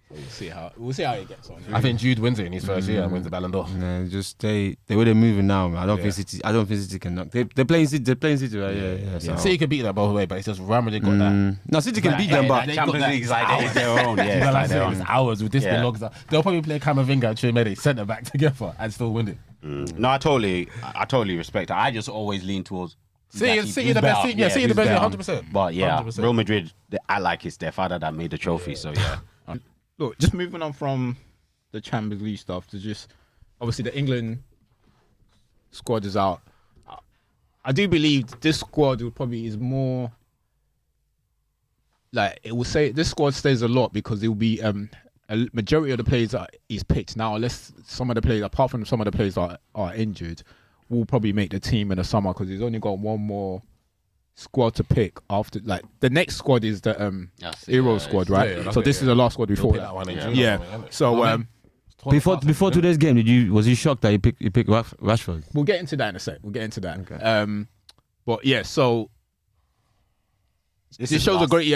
Speaker 1: We'll see how it gets on.
Speaker 3: I think Jude wins it in his first year and wins the Ballon d'Or.
Speaker 2: Nah, just they were moving now, man. I don't think City can knock. They're playing City, right? Yeah. So.
Speaker 3: City can beat them both way, but it's just Real Madrid got that.
Speaker 2: No, City can beat them, but
Speaker 4: Champions League is like their own. Yeah,
Speaker 3: like it's hours with this belongs. They'll probably play Camavinga and Chimede centre back together and still win it.
Speaker 4: No, I totally respect it. I just always lean towards
Speaker 3: City the best team. Yeah, City the best 100%.
Speaker 4: But yeah,
Speaker 3: 100%.
Speaker 4: Real Madrid, I like it's their father that made the trophy. So yeah.
Speaker 1: Look, just moving on from the Champions League stuff to just obviously the England squad is out. I do believe this squad is more like it will say this squad stays a lot because it will be a majority of the players that he's picked now, unless some of the players, apart from some of the players that are injured, will probably make the team in the summer because he's only got one more squad to pick after. Like the next squad is the Euro squad, right?
Speaker 3: Yeah,
Speaker 1: so this is the last squad before that. Yeah. So
Speaker 2: before today's game, was you shocked that you picked Rashford?
Speaker 1: We'll get into that in a sec. Okay. But yeah, so this shows a great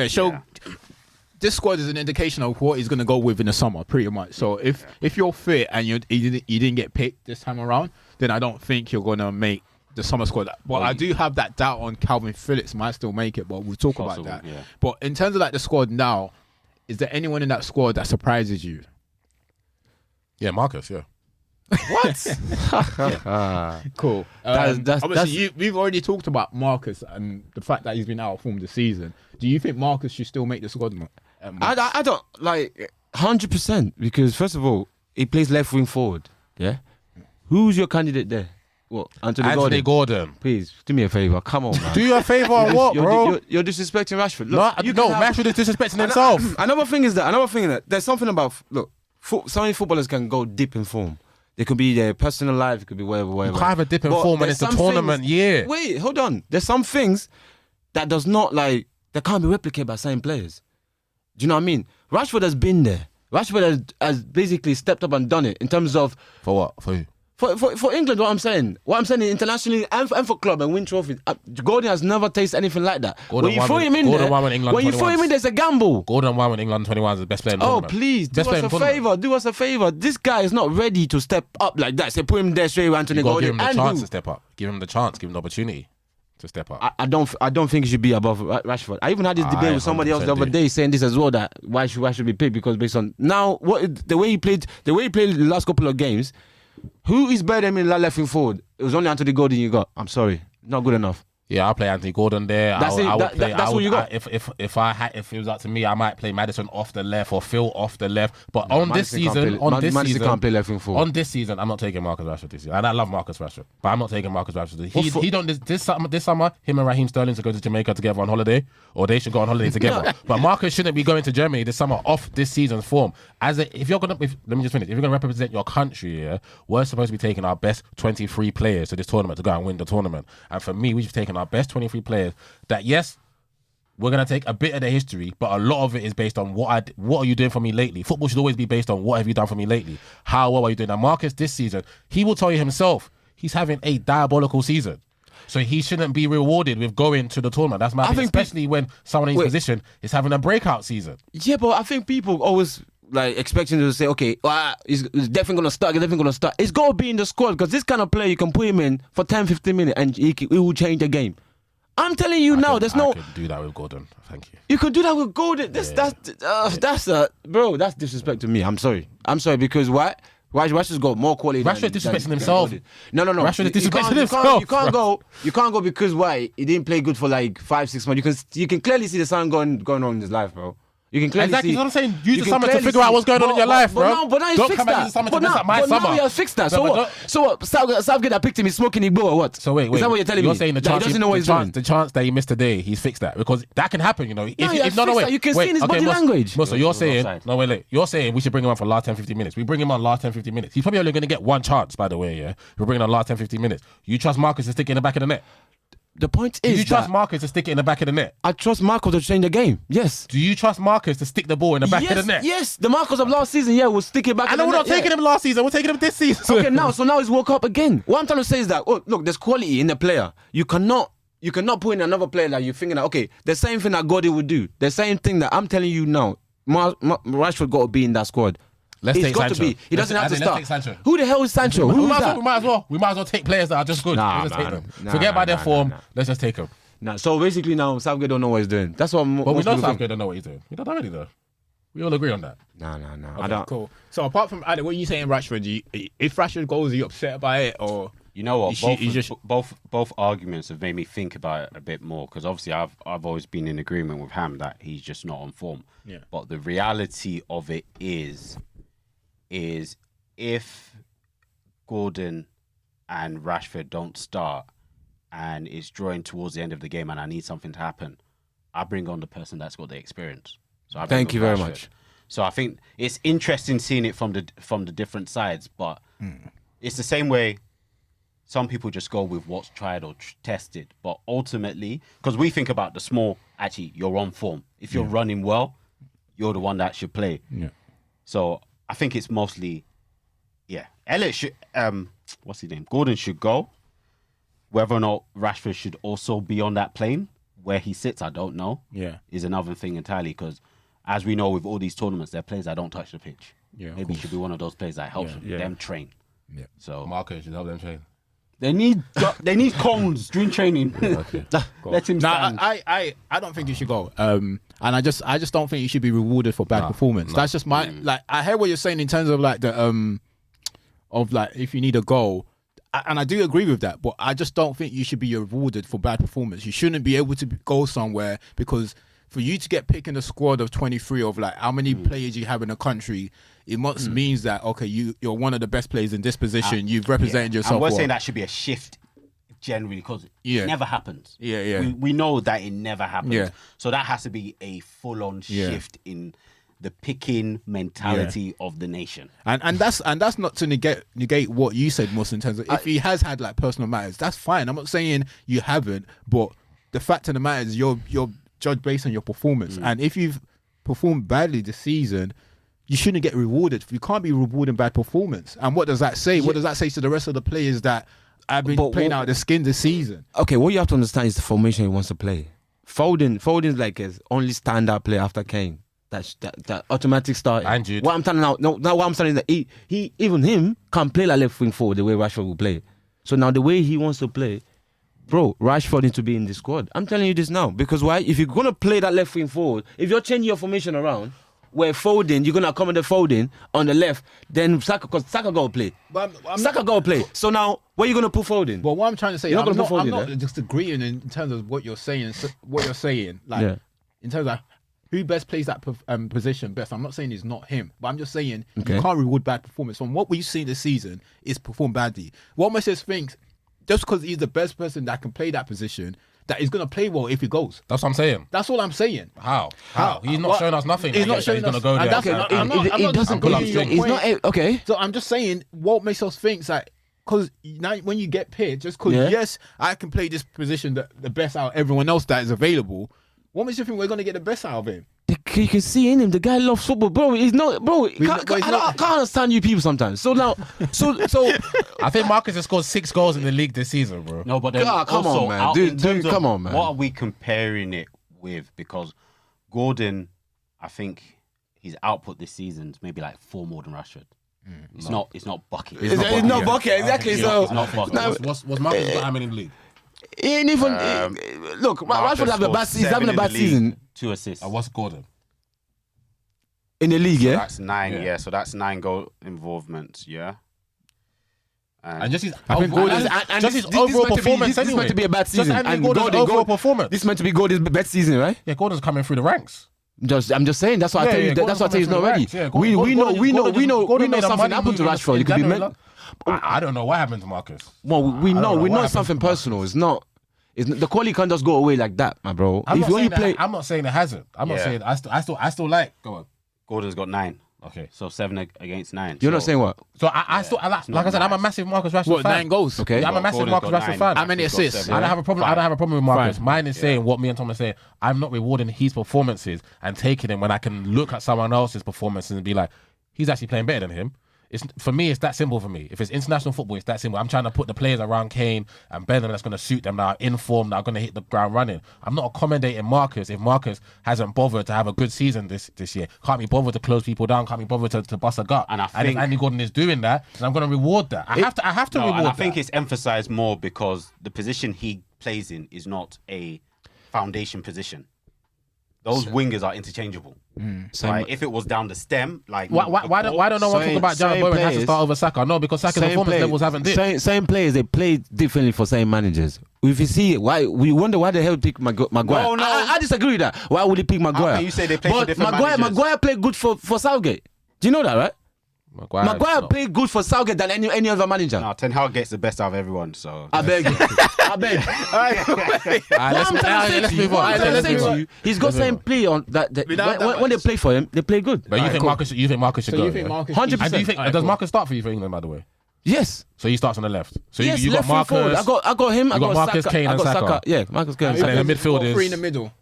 Speaker 1: This squad is an indication of what he's going to go with in the summer, pretty much. So if you're fit and you didn't get picked this time around, then I don't think you're going to make the summer squad. But I do have that doubt on Calvin Phillips might still make it, but we'll talk about that. Yeah. But in terms of like the squad now, is there anyone in that squad that surprises you?
Speaker 3: Yeah, Marcus. Yeah.
Speaker 1: What? Cool. We've already talked about Marcus and the fact that he's been out of form this season. Do you think Marcus should still make the squad?
Speaker 2: I don't like 100% because first of all, he plays left wing forward. Yeah. Who's your candidate there? What? Anthony Gordon. Please do me a favor. Come on, man.
Speaker 3: Do you a favor on what, bro?
Speaker 2: You're disrespecting Rashford.
Speaker 3: Look, Rashford is disrespecting himself.
Speaker 2: Another thing is that there's something about so many footballers can go deep in form. They could be their personal life. It could be whatever.
Speaker 3: You can't have a dip in form when it's the tournament year.
Speaker 2: Wait, hold on. There's some things that that can't be replicated by certain players. Do you know what I mean? Rashford has been there. Rashford has basically stepped up and done it in terms of...
Speaker 3: For what? For who?
Speaker 2: For England, what I'm saying internationally and for club and win trophies. Gordon has never tasted anything like that. When you throw him in there, there's a gamble.
Speaker 3: Gordon won when England 21 is the best player in the tournament.
Speaker 2: Oh, please, do us a favor. This guy is not ready to step up like that. So put him there straight away, Anthony Gordon.
Speaker 3: Give him the chance to step up. Give him the chance. Give him the opportunity to step up.
Speaker 2: I don't think he should be above Rashford. I even had this debate with somebody else the other day saying this as well, that why should be picked, because based on now the way he played the last couple of games. Who is better than him in left wing forward? It was only Anthony Gordon you got. I'm sorry, not good enough.
Speaker 3: Yeah, I'll play Anthony Gordon there.
Speaker 2: That's what you got.
Speaker 3: If it was up to me, I might play Maddison off the left or Phil off the left. But Madison can't play left wing forward. On this season, I'm not taking Marcus Rashford this year, and I love Marcus Rashford, but I'm not taking Marcus Rashford. He don't this summer. Him and Raheem Sterling should go to Jamaica together on holiday, or they should go on holiday together. But Marcus shouldn't be going to Germany this summer off this season's form. Let me just finish. If you're gonna represent your country, we're supposed to be taking our best 23 players to this tournament to go and win the tournament. And for me, we've taken our best 23 players that, yes, we're going to take a bit of the history, but a lot of it is based on what are you doing for me lately? Football should always be based on what have you done for me lately? How well are you doing? Now, Marcus, this season, he will tell you himself, he's having a diabolical season. So he shouldn't be rewarded with going to the tournament. That's my thing, especially when someone in his position is having a breakout season.
Speaker 2: Yeah, but I think people always... expecting to say, okay, he's definitely going to start. It's got to be in the squad because this kind of player, you can put him in for 10-15 minutes and he will change the game. I'm telling you I could
Speaker 3: do that with Gordon. Thank you.
Speaker 2: You could do that with Gordon. That's disrespect to me. I'm sorry because why? Rashford's got more quality.
Speaker 3: Rashford disrespecting himself.
Speaker 2: No.
Speaker 3: Rashford disrespecting himself.
Speaker 2: You can't go because why? He didn't play good for like 5-6 months. You can clearly see the sun going on in his life, bro. You can clearly see.
Speaker 3: Exactly. What I'm saying. Use the summer to figure out what's going on in your life, bro.
Speaker 2: But now he's fixed that. But now he has fixed that. So what? Southgate that picked him is smoking Igbo or what?
Speaker 3: So wait.
Speaker 2: Is that what you're telling me?
Speaker 3: You're saying the chance that he missed today, he's fixed that because that can happen, you know.
Speaker 2: You can see in his body language.
Speaker 3: So you're saying You're saying we should bring him on for last 10-15 minutes. We bring him on last 10-15 minutes. He's probably only going to get one chance, by the way. Yeah, we're bringing on last 10-15 minutes. You trust Marcus to stick it in the back of the net?
Speaker 2: The point is,
Speaker 3: do you trust Marcus to stick it in the back of the net?
Speaker 2: I trust Marcus to change the game. Yes.
Speaker 3: Do you trust Marcus to stick the ball in the back of the net?
Speaker 2: Yes. The Marcus of last season, will stick it back in the net.
Speaker 3: And we're not taking him last season. We're taking him this season.
Speaker 2: Okay, now he's woke up again. What I'm trying to say is that, look, there's quality in the player. You cannot You cannot put in another player that you're thinking that, okay, the same thing that Gordy would do. The same thing that I'm telling you now. Rashford got to be in that squad.
Speaker 3: Let's
Speaker 2: He's
Speaker 3: take
Speaker 2: got
Speaker 3: Sancho.
Speaker 2: to be. He doesn't have to
Speaker 3: Let's
Speaker 2: start.
Speaker 3: take Sancho.
Speaker 2: Who the hell is Sancho?
Speaker 3: We
Speaker 2: Who is
Speaker 3: might
Speaker 2: that?
Speaker 3: as well take players that are just good. Let's just take them.
Speaker 2: Nah,
Speaker 3: Forget about their form.
Speaker 2: nah.
Speaker 3: Let's just take them.
Speaker 2: Nah, so basically now Southgate don't know what he's doing. That's what.
Speaker 3: But we know Southgate don't know what he's doing. We don't already though. We all agree on that.
Speaker 2: Nah.
Speaker 1: Okay,
Speaker 2: I don't.
Speaker 1: cool. So apart from what you saying, Rashford, if Rashford goes, are you upset by it or?
Speaker 4: You know what?
Speaker 1: You
Speaker 4: Both arguments have made me think about it a bit more because obviously I've always been in agreement with Ham that he's just not on form.
Speaker 1: Yeah.
Speaker 4: But the reality of it is if Gordon and Rashford don't start and it's drawing towards the end of the game and I need something to happen, I bring on the person that's got the experience. So
Speaker 2: Thank you very much.
Speaker 4: So I think it's interesting seeing it from the different sides, but it's the same way. Some people just go with what's tried or tested. But ultimately, because we think about the small, actually, you're on form. If you're running well, you're the one that should play.
Speaker 1: Yeah.
Speaker 4: So I think it's mostly, Elliot should, what's his name? Gordon should go. Whether or not Rashford should also be on that plane, where he sits, I don't know.
Speaker 1: Yeah.
Speaker 4: Is another thing entirely. Because as we know with all these tournaments, they're players that don't touch the pitch.
Speaker 1: Yeah,
Speaker 4: Maybe he should be one of those players that helps them train.
Speaker 1: Yeah.
Speaker 4: So
Speaker 3: Marcus should help them train.
Speaker 4: They need cones during training.
Speaker 3: Okay.
Speaker 4: Let him stand.
Speaker 1: I don't think you should go. And I just don't think you should be rewarded for bad performance. That's just my I hear what you're saying in terms of like the of like if you need a goal. And I do agree with that, but I just don't think you should be rewarded for bad performance. You shouldn't be able to go somewhere because for you to get picked in a squad of 23 of like how many players you have in a country, it must means that okay, you're one of the best players in this position. You've represented yourself.
Speaker 4: And we're
Speaker 1: well.
Speaker 4: saying that should be a shift generally because
Speaker 1: Yeah.
Speaker 4: it never happens.
Speaker 1: Yeah.
Speaker 4: We know that it never happens.
Speaker 1: Yeah.
Speaker 4: So that has to be a full-on shift in the picking mentality of the nation.
Speaker 1: And that's not to negate what you said, Mus, in terms of if he has had like personal matters, that's fine. I'm not saying you haven't, but the fact of the matter is you're judged based on your performance. And if you've performed badly this season, you shouldn't get rewarded. You can't be rewarding bad performance. And what does that say? What does that say to the rest of the players that have been playing out their skin this season?
Speaker 2: Okay, what you have to understand is the formation he wants to play. Foden's like his only standout player after Kane. That automatic start.
Speaker 3: And Jude.
Speaker 2: What I'm telling now, what I'm saying is that he even him can play like left wing forward the way Rashford will play. So now the way he wants to play, bro, Rashford needs to be in the squad. I'm telling you this now because why? If you're gonna play that left wing forward, if you're changing your formation around, where Foden, you're gonna accommodate Foden on the left, then Saka, because Saka got to play. Saka got to play. So now, where are you gonna put Foden?
Speaker 1: But what I'm trying to say,
Speaker 2: You're
Speaker 1: I'm
Speaker 2: not gonna put
Speaker 1: not
Speaker 2: Foden there?
Speaker 1: just agreeing in terms of what you're saying. Like in terms of who best plays that position best. I'm not saying it's not him, but I'm just saying you can't reward bad performance. From what we've seen this season, is perform badly. What Moses thinks, just because he's the best person that can play that position, that he's going to play well if he goes.
Speaker 3: That's what I'm saying.
Speaker 1: That's all I'm saying.
Speaker 3: How? He's not showing us nothing.
Speaker 1: He's not showing
Speaker 3: he's
Speaker 1: us.
Speaker 3: going to go there.
Speaker 1: I'm not disagreeing with your
Speaker 2: He's not okay.
Speaker 1: So I'm just saying what makes us think that because now when you get picked, just because yes, I can play this position the best out of everyone else that is available. What makes you think we're going to get the best out of him?
Speaker 2: You can see in him, the guy loves football, bro. He's not, bro. I can't understand you people sometimes. So now, so
Speaker 3: I think Marcus has scored 6 goals in the league this season, bro.
Speaker 4: No, but then
Speaker 2: come
Speaker 4: also,
Speaker 2: on, man. Dude, come on, man.
Speaker 4: What are we comparing it with? Because Gordon, I think his output this season is maybe like 4 more than Rashford. It's not bucket.
Speaker 2: It's not bucket, exactly. So
Speaker 4: it's not bucket.
Speaker 3: Was Marcus got how many in the league?
Speaker 2: he ain't even look. Rashford have the best. He's having a bad season.
Speaker 4: 2 assists.
Speaker 3: What's Gordon?
Speaker 2: In the league,
Speaker 4: So
Speaker 2: yeah?
Speaker 4: that's 9, So that's 9 goal involvements,
Speaker 3: And just his
Speaker 1: I think Gordon-
Speaker 3: his overall performance
Speaker 2: This is meant to be a bad season.
Speaker 3: And Gordon's overall performance.
Speaker 2: This is meant to be Gordon's best season, right?
Speaker 3: Yeah, Gordon's coming through the ranks.
Speaker 2: I'm just saying. That's why I tell you. That's why I tell you he's not ready. We know something happened to Rashford. It could be meant.
Speaker 3: I don't know what happened to Marcus.
Speaker 2: Well, we know
Speaker 3: what
Speaker 2: something
Speaker 3: happened to
Speaker 2: personal. It's not. The quality can't just go away like that, my bro.
Speaker 3: I'm
Speaker 2: If you only
Speaker 3: not saying it hasn't. I'm not
Speaker 4: Yeah.
Speaker 3: saying I still like. Go on.
Speaker 4: Gordon's got 9.
Speaker 3: Okay.
Speaker 4: So 7 against 9.
Speaker 2: You're not saying what?
Speaker 3: So I still like I said, I'm a massive Marcus Rashford
Speaker 1: What,
Speaker 3: fan.
Speaker 1: 9 goals?
Speaker 2: Okay.
Speaker 3: Yeah, I'm a massive
Speaker 4: Gordon's
Speaker 3: Marcus
Speaker 4: got
Speaker 3: Rashford
Speaker 4: 9.
Speaker 3: fan.
Speaker 1: How many assists?
Speaker 3: I don't have a problem. I don't have a problem with Marcus.
Speaker 1: Fine.
Speaker 3: Mine is saying what me and Tom are saying. I'm not rewarding his performances and taking him when I can look at someone else's performances and be like, he's actually playing better than him. For me, it's that simple for me. If it's international football, it's that simple. I'm trying to put the players around Kane and Benham that's going to suit them, that are in form, that are going to hit the ground running. I'm not accommodating Marcus if Marcus hasn't bothered to have a good season this year. Can't be bothered to close people down. Can't be bothered to bust a gut. And if Andy Gordon is doing that, then I'm going to reward that. I have to reward that.
Speaker 4: I think it's emphasised more because the position he plays in is not a foundation position. Those wingers are interchangeable. Right? If it was down the stem, like
Speaker 3: why don't no one talk about Jarrod Bowen has to start over Saka? No, because Saka's performance levels haven't dipped.
Speaker 2: Same players, they play differently for same managers. If you see why, we wonder why the hell pick Maguire.
Speaker 4: No.
Speaker 2: I disagree with that. Why would he pick Maguire?
Speaker 4: You say they play for different managers.
Speaker 2: Maguire played good for Southgate. Do you know that, right? Maguire played good for Southgate than any other manager.
Speaker 4: No, Ten Hag gets the best out of everyone. So
Speaker 2: I beg. Let's move on. He's got same play on that. When they play for him, they play good.
Speaker 3: But you think Marcus should go?
Speaker 1: You think Marcus?
Speaker 2: 100%.
Speaker 3: Does Marcus start for you for England, by the way?
Speaker 2: Yes.
Speaker 3: So he starts on the left. So
Speaker 2: yes,
Speaker 3: you got Marcus.
Speaker 2: I got him. I got
Speaker 3: Marcus,
Speaker 2: Saka.
Speaker 3: Kane, and Saka.
Speaker 2: Yeah, Marcus, Kane,
Speaker 3: and then the midfielders.
Speaker 1: 3 in the middle.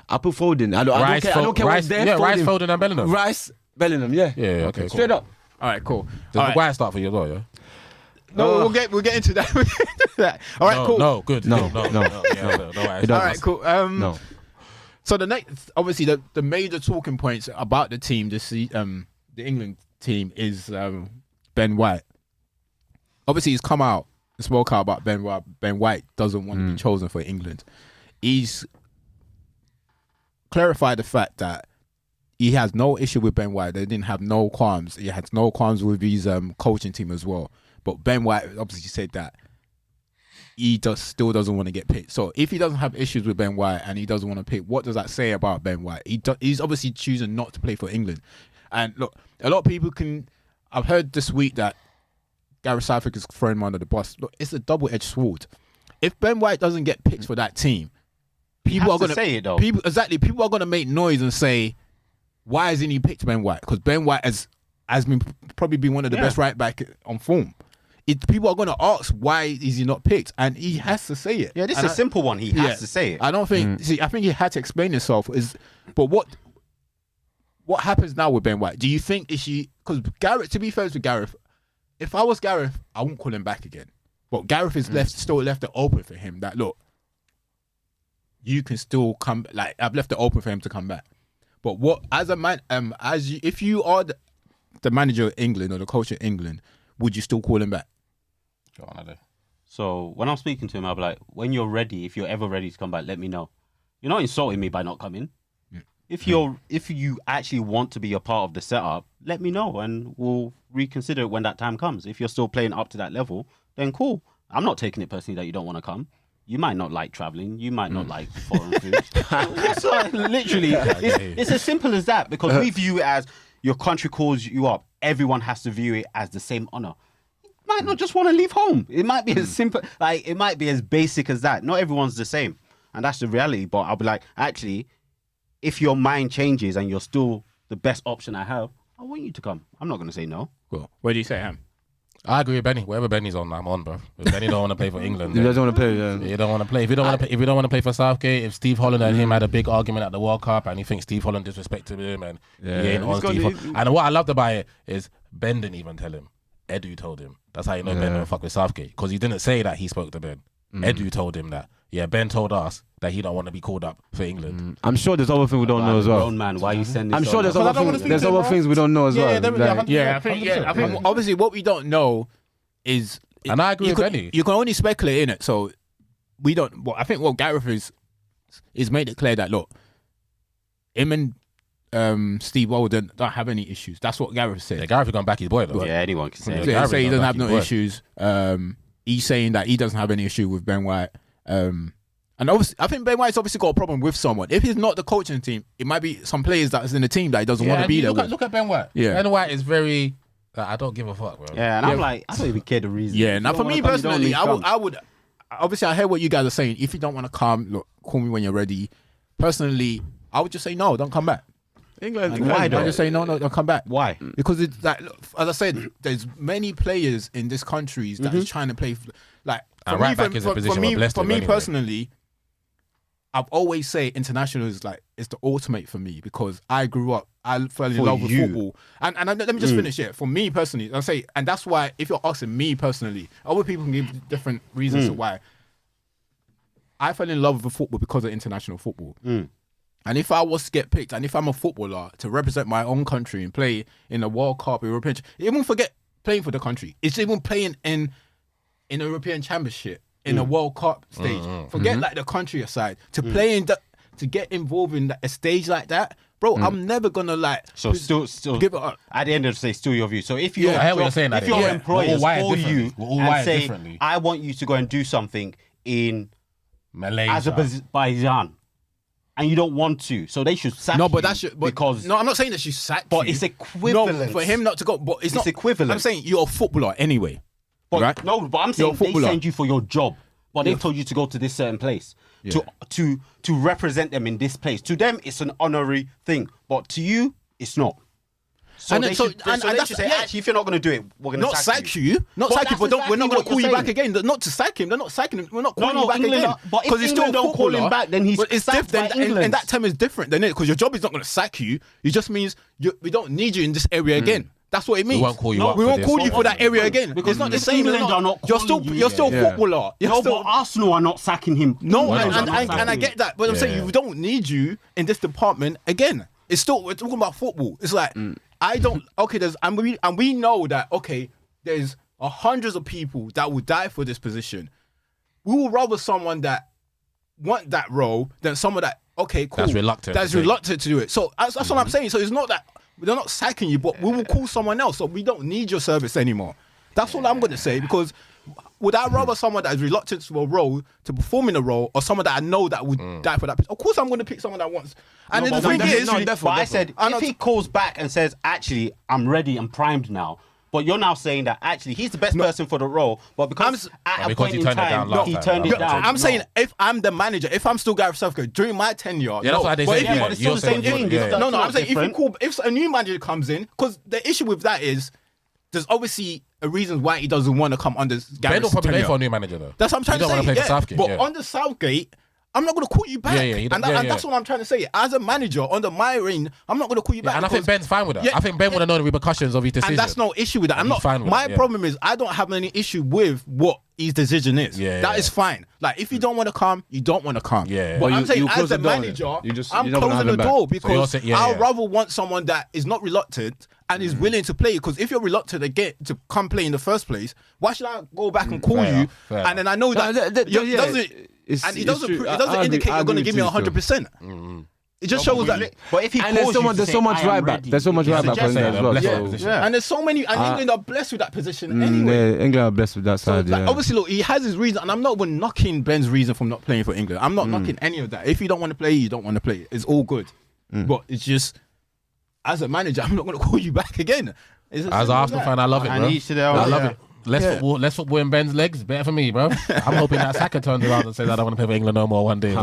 Speaker 2: I put Foden. I don't care what's there.
Speaker 3: Yeah, Rice, Foden, and Bellingham.
Speaker 2: Rice, Bellingham. Yeah.
Speaker 3: Yeah. Okay. Cool.
Speaker 2: Straight up.
Speaker 1: All right, cool.
Speaker 3: Does Maguire start for you as well? Yeah.
Speaker 1: No, we'll get into that. All right, cool.
Speaker 3: No, good.
Speaker 2: No.
Speaker 3: All
Speaker 1: right, cool.
Speaker 2: No.
Speaker 1: So the next, obviously, the major talking points about the team, the England team, is Ben White. Obviously, he's come out and spoke out about Ben White. Ben White doesn't want to be chosen for England. He's clarified the fact that he has no issue with Ben White. They didn't have no qualms. He has no qualms with his coaching team as well. But Ben White obviously said that he still doesn't want to get picked. So if he doesn't have issues with Ben White and he doesn't want to pick, what does that say about Ben White? He's obviously choosing not to play for England. And look, a lot of people I've heard this week that Gareth Southgate is throwing him under the bus. Look, it's a double-edged sword. If Ben White doesn't get picked for that team, people are going to
Speaker 4: say it though.
Speaker 1: People are going to make noise and say, why hasn't he picked Ben White? Because Ben White has probably been one of the best right back on form. People are going to ask, why is he not picked? And he has to say it.
Speaker 4: Yeah, this is a simple one. He has to say it.
Speaker 1: I don't think. See, I think he had to explain himself. But what happens now with Ben White? Do you think because Gareth? To be fair to Gareth, if I was Gareth, I wouldn't call him back again. But Gareth is still left it open for him. That look, you can still come. Like I've left it open for him to come back. But what as a man, if you are the manager of England or the coach of England, would you still call him back?
Speaker 4: So when I'm speaking to him, I'll be like, when you're ready, if you're ever ready to come back, let me know. You're not insulting me by not coming. Yeah. If you actually want to be a part of the setup, let me know and we'll reconsider it when that time comes. If you're still playing up to that level, then cool. I'm not taking it personally that you don't want to come. You might not like traveling. You might not like foreign food. Literally, it's as simple as that because we view it as your country calls you up. Everyone has to view it as the same honor. You might not just want to leave home. It might be as simple, it might be as basic as that. Not everyone's the same. And that's the reality. But I'll be like, actually, if your mind changes and you're still the best option I have, I want you to come. I'm not going to say no.
Speaker 1: Cool. What do you say, Ham?
Speaker 3: I agree with Benny. Wherever Benny's on, I'm on, bro. If Benny don't want to play for England,
Speaker 2: he doesn't want to play.
Speaker 3: You don't want to play. If you don't want to play for Southgate, if Steve Holland and him had a big argument at the World Cup, and he thinks Steve Holland disrespected him, and he ain't on Steve Holland. And what I loved about it is Ben didn't even tell him. Edu told him. That's how you know Ben don't fuck with Southgate because he didn't say that he spoke to Ben. Edu told him that. Yeah, Ben told us that he don't want to be called up for England.
Speaker 2: I'm sure there's other things we don't know as well.
Speaker 4: Grown man, why are you sending?
Speaker 2: I'm sure there's other things we don't know as well.
Speaker 1: I think obviously what we don't know is,
Speaker 3: and I agree with Benny.
Speaker 1: You can only speculate in it, so we don't. Well, I think what Gareth is made it clear that look, him and Steve Walden don't have any issues. That's what Gareth said.
Speaker 3: Yeah, Gareth is going back his boy though.
Speaker 4: Yeah, anyone can say.
Speaker 1: Yeah, say he doesn't have no issues. He's saying that he doesn't have any issue with Ben White. And obviously, I think Ben White's obviously got a problem with someone. If he's not the coaching team, it might be some players that's in the team that he doesn't want to be there with.
Speaker 3: Look at Ben White. Yeah. Ben White is very. I don't give a fuck, bro.
Speaker 4: Yeah, and I'm like, I don't even care the reason.
Speaker 1: Yeah, now for me personally, I would. Obviously, I hear what you guys are saying. If you don't want to come, look, call me when you're ready. Personally, I would just say no, don't come back.
Speaker 2: England,
Speaker 1: why don't I just say no, don't come back?
Speaker 4: Why?
Speaker 1: Because it's like, as I said, there's many players in this country that is trying to play. Like for me personally, I've always say international is like it's the ultimate for me because I grew up I fell in love with football. And let me just finish it. For me personally, I'll say, and that's why if you're asking me personally, other people can give different reasons to why. I fell in love with football because of international football. And if I was to get picked, and if I'm a footballer to represent my own country and play in a World Cup, European, even forget playing for the country. It's even playing in a European Championship, in a World Cup stage. Forget like the country aside. To play in to get involved in a stage like that, bro, I'm never gonna like.
Speaker 4: So still give it up. At the end of the day, still your view. So if you,
Speaker 3: I hear what you're saying.
Speaker 4: If your employers call you and say,
Speaker 3: differently.
Speaker 4: I want you to go and do something in
Speaker 3: Malaysia,
Speaker 4: Azerbaijan, and you don't want to, so they should sack you. Because
Speaker 1: no, I'm not saying that you sack you.
Speaker 4: But it's equivalent.
Speaker 1: No, for him not to go, but it's not
Speaker 4: equivalent.
Speaker 1: I'm saying you're a footballer anyway.
Speaker 4: But
Speaker 1: right?
Speaker 4: No, but I'm saying they send you for your job, but they've told you to go to this certain place to represent them in this place. To them, it's an honorary thing, but to you, it's not. So they should say, actually, if you're not going to do it, we're going to sack you.
Speaker 1: Not sack you, but we're not going to call you back again. Not to sack him. They're not sacking him. We're not calling you back again.
Speaker 4: But if England don't call him back, then he's sacked by England.
Speaker 1: And that term is different, then, because your job is not going to sack you. It just means we don't need you in this area again. That's what it means.
Speaker 3: We won't call you
Speaker 1: we won't call you for that area again.
Speaker 4: Because
Speaker 1: it's not the same.
Speaker 4: England are not
Speaker 1: you're still a footballer.
Speaker 4: But Arsenal are not sacking him.
Speaker 1: No, and I get that. But I'm saying we don't need you in this department again. It's still, we're talking about football. It's like, I don't, okay, and we know that, okay, there's hundreds of people that will die for this position. We will rather someone that want that role than someone that, okay, cool. That's reluctant to do it. So that's what I'm saying. So it's not that, they're not sacking you, but we will call someone else. So we don't need your service anymore. That's all I'm going to say, because would I rather someone that is reluctant to a role, to perform in a role, or someone that I know that would die for that person? Of course, I'm going to pick someone that wants. And the thing is,
Speaker 4: I said, if he calls back and says, actually, I'm ready and primed now, but you're now saying that actually he's the best person for the role, but because at a point in time, he turned it down.
Speaker 1: I'm saying, if I'm the manager, if I'm still Gareth Southgate during my tenure,
Speaker 3: that's why they say,
Speaker 4: but it's still the same thing.
Speaker 1: No, I'm saying if a new manager comes in, because the issue with that is, there's obviously a reason why he doesn't want to come under Gareth's tenure.
Speaker 3: Ben will probably play for a new manager though.
Speaker 1: That's what I'm trying to say.
Speaker 3: You don't want to play for Southgate.
Speaker 1: But under Southgate, I'm not going to call you back. And that's what I'm trying to say. As a manager, under my reign, I'm not going to call you back.
Speaker 3: And I think Ben's fine with that. I think Ben would have known the repercussions of his decision.
Speaker 1: And that's no issue with that. I'm not fine with my problem is I don't have any issue with what his decision is. That is fine. Like, if you don't want to come, you don't want to come. But I'm saying, as a manager, I'm closing the door, because I'd rather want someone that is not reluctant and is willing to play. Because if you're reluctant to come play in the first place, why should I go back and call you? And then I know that it doesn't indicate you're going to give me 100%. It just shows that.
Speaker 4: But if he
Speaker 2: and there's so much right back. There's so much right back as well.
Speaker 1: And there's so many. And England are blessed with that position anyway.
Speaker 2: Yeah, England are blessed with that side.
Speaker 1: Obviously, look, he has his reason, and I'm not even knocking Ben's reason from not playing for England. I'm not knocking any of that. If you don't want to play, you don't want to play. It's all good. But it's just, as a manager, I'm not going to call you back again.
Speaker 3: As an Arsenal fan, I love it, bro. I love it. Less football in Ben's legs, better for me, bro. I'm hoping that Saka turns around and says, I don't want to play for England no more one day.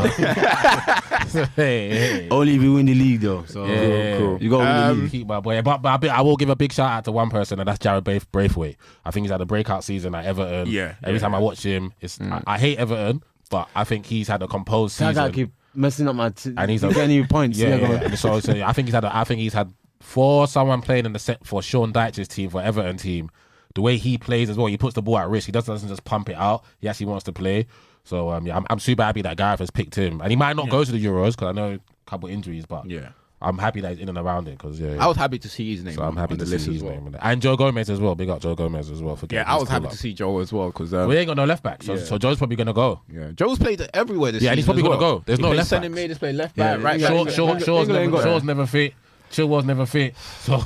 Speaker 3: Hey.
Speaker 2: Only if you win the league, though. So cool. You got to win the league.
Speaker 3: Keep my boy. But I will give a big shout out to one person, and that's Jared Braithwaite. I think he's had a breakout season at Everton. Every time I watch him, I hate Everton, but I think he's had a composed season.
Speaker 2: I keep messing up my
Speaker 3: and he's
Speaker 2: getting you points.
Speaker 3: So I think he's had for someone playing in the set for Sean Dyche's team, for Everton team. The way he plays as well, he puts the ball at risk. He doesn't just pump it out. He actually wants to play. So I'm super happy that Gareth has picked him, and he might not go to the Euros because I know a couple of injuries, but I'm happy that he's in and around it because I
Speaker 1: was happy to see his name.
Speaker 3: So I'm happy to see his name, and Joe Gomez as well. Big up Joe Gomez as well.
Speaker 1: I was happy to see Joe as well because
Speaker 3: we ain't got no left back, so Joe's probably gonna go.
Speaker 1: Joe's played everywhere this season.
Speaker 3: And he's probably gonna go. There's no left back.
Speaker 1: He's played left back, right back.
Speaker 3: Shaw's never fit. Chill was never fit, so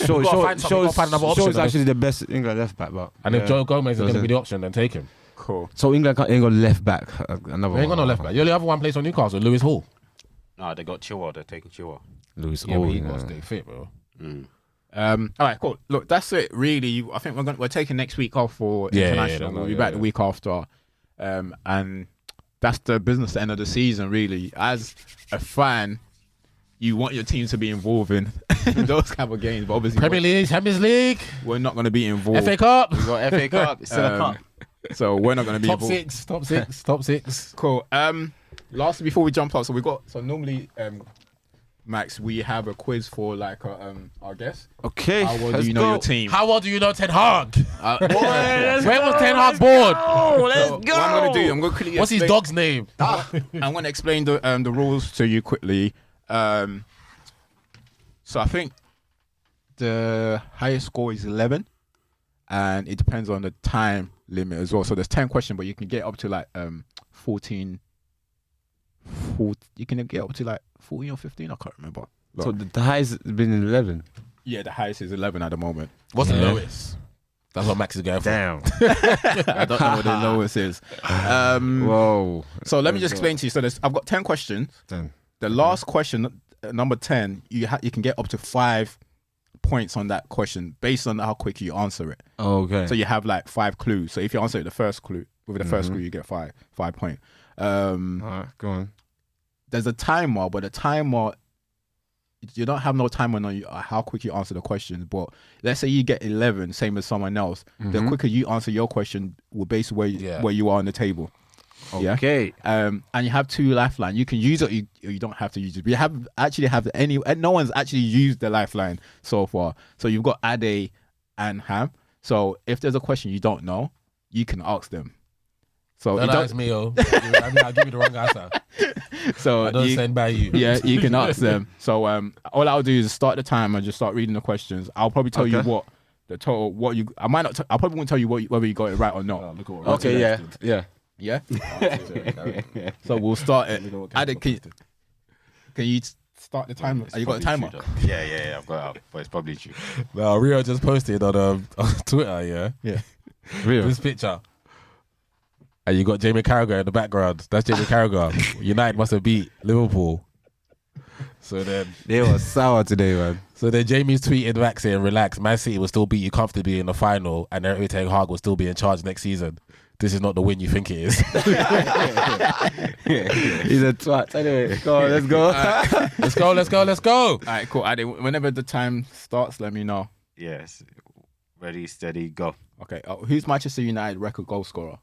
Speaker 2: Shaw's actually the best England left back. But
Speaker 3: if Joe Gomez is going to be the option, then take him.
Speaker 1: Cool.
Speaker 2: So England ain't got left back.
Speaker 3: They ain't got no left back. The only other one plays on Newcastle, Lewis Hall.
Speaker 4: No, they got Chilwell. They're taking Chilwell.
Speaker 2: Lewis Hall.
Speaker 3: But he got to stay fit, bro.
Speaker 1: All right, cool. Look, that's it. Really, I think we're taking next week off for international. We'll be back the week after, and that's the business at the end of the season. Really, as a fan, you want your team to be involved in those kind of games, but obviously
Speaker 3: Premier League, Champions League,
Speaker 1: we're not going to be involved.
Speaker 3: FA Cup,
Speaker 4: we got FA Cup, it's still a cup.
Speaker 1: So we're not going to be
Speaker 3: top six.
Speaker 1: Cool. Lastly, before we jump up, so normally Max, we have a quiz for like our guest.
Speaker 2: Okay,
Speaker 1: How well
Speaker 2: let's
Speaker 1: do you know
Speaker 2: go.
Speaker 1: your team?
Speaker 3: How well do you know Ten Hag?
Speaker 2: Let's
Speaker 3: When was
Speaker 2: go,
Speaker 3: Ten Hag
Speaker 2: let's
Speaker 3: born?
Speaker 2: go, Let's
Speaker 1: So
Speaker 2: go.
Speaker 1: what I'm gonna do, I'm gonna quickly.
Speaker 3: What's his
Speaker 1: explain-
Speaker 3: dog's name?
Speaker 1: I'm gonna explain the rules to you quickly. So I think the highest score is 11, and it depends on the time limit as well. So there's 10 questions, but you can get up to like 14. You can get up to like 14 or 15. I can't remember.
Speaker 2: So the highest has been 11.
Speaker 1: Yeah, the highest is 11 at the moment.
Speaker 3: What's the lowest? That's what Max is going for.
Speaker 2: Damn.
Speaker 1: I don't know what the lowest is.
Speaker 2: Whoa.
Speaker 1: So let me just explain to you. So I've got 10 questions.
Speaker 2: Damn.
Speaker 1: The last question, number 10, you can get up to 5 points on that question based on how quick you answer it.
Speaker 2: Okay.
Speaker 1: So you have like 5 clues. So if you answer the first clue, with the first clue, you get 5 points.
Speaker 2: Alright, go on.
Speaker 1: There's a timer, but the timer, you don't have no timer on how quick you answer the questions. But let's say you get 11, same as someone else. The quicker you answer your question will base where you are on the table.
Speaker 2: Okay.
Speaker 1: Yeah. And you have 2 lifeline. You can use it, or you don't have to use it. We no one's actually used the lifeline so far. So you've got Ade and Ham. So if there's a question you don't know, you can ask them. So
Speaker 3: Don't ask me, I'll give you the wrong answer.
Speaker 1: So
Speaker 3: I don't send by you.
Speaker 1: Yeah, you can ask them. So all I'll do is start the time and just start reading the questions. I'll probably tell you what the total. I might not. I probably won't tell you whether you got it right or not.
Speaker 2: Okay, yeah.
Speaker 1: Yeah. So we'll start it. Ade, can you start the timer? Have you got a timer?
Speaker 4: Yeah, I've got it up, but it's probably true.
Speaker 3: No, Rio just posted on Twitter,
Speaker 1: Yeah.
Speaker 2: Real.
Speaker 3: this picture. And you got Jamie Carragher in the background. That's Jamie Carragher. United must have beat Liverpool. So then
Speaker 2: They were sour today, man.
Speaker 3: So then Jamie's tweeting back saying, relax, Man City will still beat you comfortably in the final and Erik Ten Hag will still be in charge next season. This is not the win you think it is.
Speaker 2: He's a twat. Anyway, go on, let's go.
Speaker 3: Let's go.
Speaker 1: All right, cool. Ade, whenever the time starts, let me know.
Speaker 4: Yes. Ready, steady, go.
Speaker 1: Okay. Who's Manchester United record goal scorer?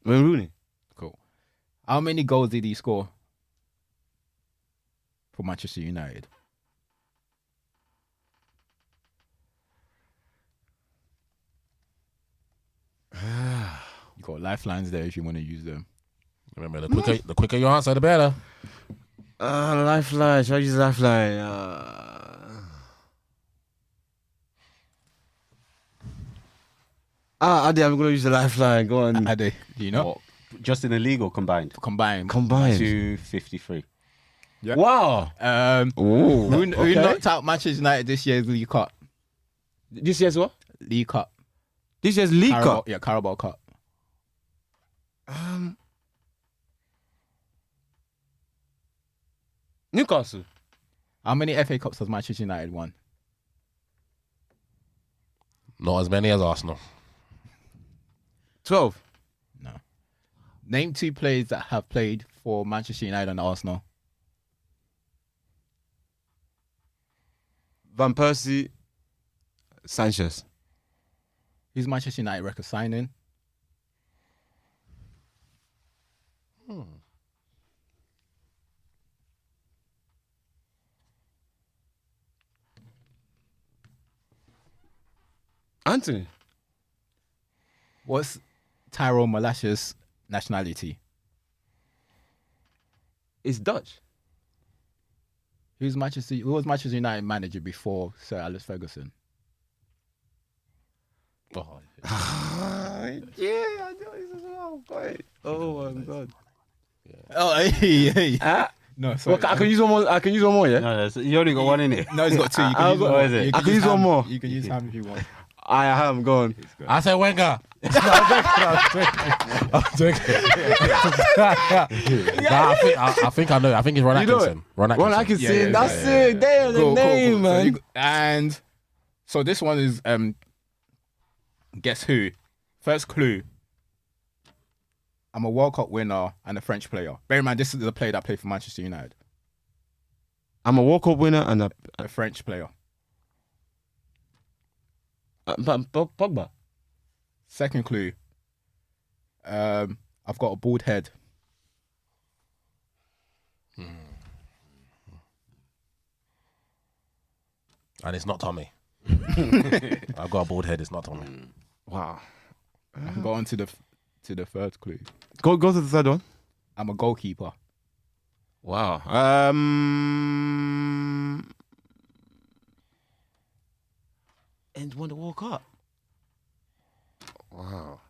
Speaker 2: Wayne Rooney.
Speaker 1: Cool. How many goals did he score for Manchester United? You got lifelines there if you want to use them.
Speaker 3: Remember, the quicker you answer, the better.
Speaker 2: Lifeline. Shall I use lifeline? Ade, I'm going to use the lifeline. Go on.
Speaker 1: Ade, do you know?
Speaker 4: What? Just in the league or combined?
Speaker 1: Combined.
Speaker 4: 253.
Speaker 1: Yeah.
Speaker 2: Wow.
Speaker 1: Who
Speaker 2: okay.
Speaker 1: knocked out Manchester United this year's League Cup?
Speaker 2: This year's what?
Speaker 1: League Cup.
Speaker 2: This year's League
Speaker 1: Carabao,
Speaker 2: Cup.
Speaker 1: Yeah, Carabao Cup.
Speaker 2: Newcastle.
Speaker 1: How many FA Cups has Manchester United won?
Speaker 3: Not as many as Arsenal.
Speaker 2: 12.
Speaker 1: No. Name 2 players that have played for Manchester United and Arsenal.
Speaker 2: Van Persie. Sanchez.
Speaker 1: Who's Manchester United record signing?
Speaker 2: Anthony.
Speaker 1: What's Tyrone Malash's nationality?
Speaker 2: It's Dutch.
Speaker 1: Who was Manchester United manager before Sir Alex Ferguson?
Speaker 3: Oh,
Speaker 2: Yeah, I know this as well. Wait. Oh my god.
Speaker 1: Oh, hey. No, sorry.
Speaker 2: Well, I can use one more. Yeah.
Speaker 4: No, you only got one in it.
Speaker 1: No, he's got 2. You can
Speaker 2: I've
Speaker 1: use
Speaker 2: got-
Speaker 1: one.
Speaker 2: what is it?
Speaker 1: You
Speaker 2: I can use
Speaker 1: Ham.
Speaker 2: one more.
Speaker 1: You can use Ham if you want.
Speaker 2: I am going.
Speaker 3: I said Wenger. I'm joking. Nah, I think I know. I think it's Ron
Speaker 2: You know
Speaker 3: Atkinson.
Speaker 2: it?
Speaker 3: Ron Atkinson.
Speaker 2: Ron Atkinson.
Speaker 1: Yeah,
Speaker 2: That's
Speaker 1: yeah,
Speaker 2: it. Damn the
Speaker 1: Cool.
Speaker 2: name,
Speaker 1: So
Speaker 2: man.
Speaker 1: and so this one is guess who? First clue. I'm a World Cup winner and a French player. Bear in mind, this is the player that played for Manchester United.
Speaker 2: I'm a World Cup winner and
Speaker 1: A French player.
Speaker 2: Pogba.
Speaker 1: Second clue. I've got a bald head.
Speaker 3: And it's not Tommy. I've got a bald head. It's not Tommy.
Speaker 2: Wow.
Speaker 1: I can go on to the third clue.
Speaker 2: Go to the third one.
Speaker 1: I'm a goalkeeper.
Speaker 2: Wow. And won the World Cup. Wow.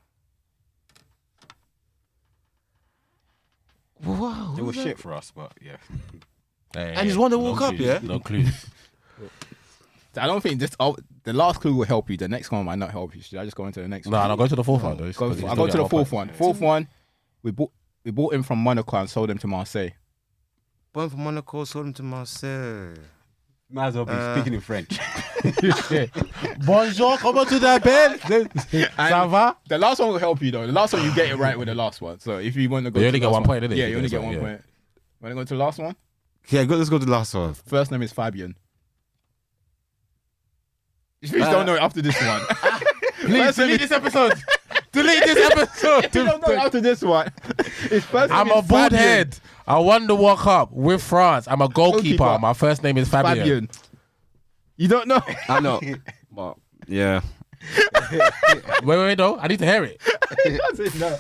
Speaker 2: Wow.
Speaker 4: It was shit for us, but yeah.
Speaker 3: Hey,
Speaker 2: And he's won the World Cup,
Speaker 3: clues,
Speaker 2: yeah?
Speaker 3: No clues.
Speaker 1: I don't think this. The last clue will help you. The next one might not help you. Should I just go into the next
Speaker 3: No,
Speaker 1: one?
Speaker 3: no, go to the fourth one. Though.
Speaker 1: I'll go to the fourth one. Fourth one, we bought him from Monaco and sold him to Marseille.
Speaker 2: Born from Monaco, sold him to Marseille.
Speaker 4: Might as well be speaking in French.
Speaker 3: Bonjour, comment tu t'appelles? Ça va?
Speaker 1: The last one will help you though. The last one you get it right with the last one. So if you want to go,
Speaker 3: You
Speaker 1: to
Speaker 3: only
Speaker 1: the
Speaker 3: get
Speaker 1: last
Speaker 3: 1 point, didn't you?
Speaker 1: Yeah, you only
Speaker 3: That's
Speaker 1: get
Speaker 3: right,
Speaker 1: 1 point. Want to go to the last one?
Speaker 2: Yeah, let's go to the last one.
Speaker 1: First name is Fabian. You don't know it after this one.
Speaker 3: Please delete this episode. Delete this episode.
Speaker 1: You don't know it after this one. His first name
Speaker 3: I'm
Speaker 1: is
Speaker 3: a bald
Speaker 1: Fabian.
Speaker 3: head. I won the World Cup with France. I'm a goalkeeper.
Speaker 1: Goalkeeper.
Speaker 3: My first name is Fabian.
Speaker 1: Fabian. You don't know?
Speaker 2: I know. But, yeah.
Speaker 3: Wait, though. I need to hear it.
Speaker 1: No.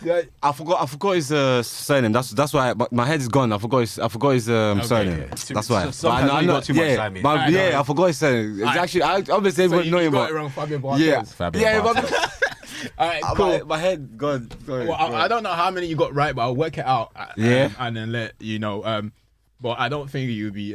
Speaker 1: Yeah,
Speaker 2: I forgot his surname. That's why. But my head is gone. I forgot his surname.
Speaker 1: yeah.
Speaker 2: That's why.
Speaker 4: Sometimes
Speaker 2: But
Speaker 4: you got too much time in.
Speaker 2: But
Speaker 1: I know.
Speaker 2: yeah, I forgot his surname. It's actually, I obviously
Speaker 1: so
Speaker 2: would know
Speaker 1: you
Speaker 2: him.
Speaker 1: got
Speaker 2: But
Speaker 1: it wrong, Fabian Barthez.
Speaker 2: yeah,
Speaker 3: Fabian
Speaker 2: yeah.
Speaker 3: Barthez.
Speaker 1: All right, cool.
Speaker 2: My head gone. Sorry.
Speaker 1: Well, I don't know how many you got right, but I'll work it out.
Speaker 2: Yeah.
Speaker 1: And then let you know. But I don't think you'll be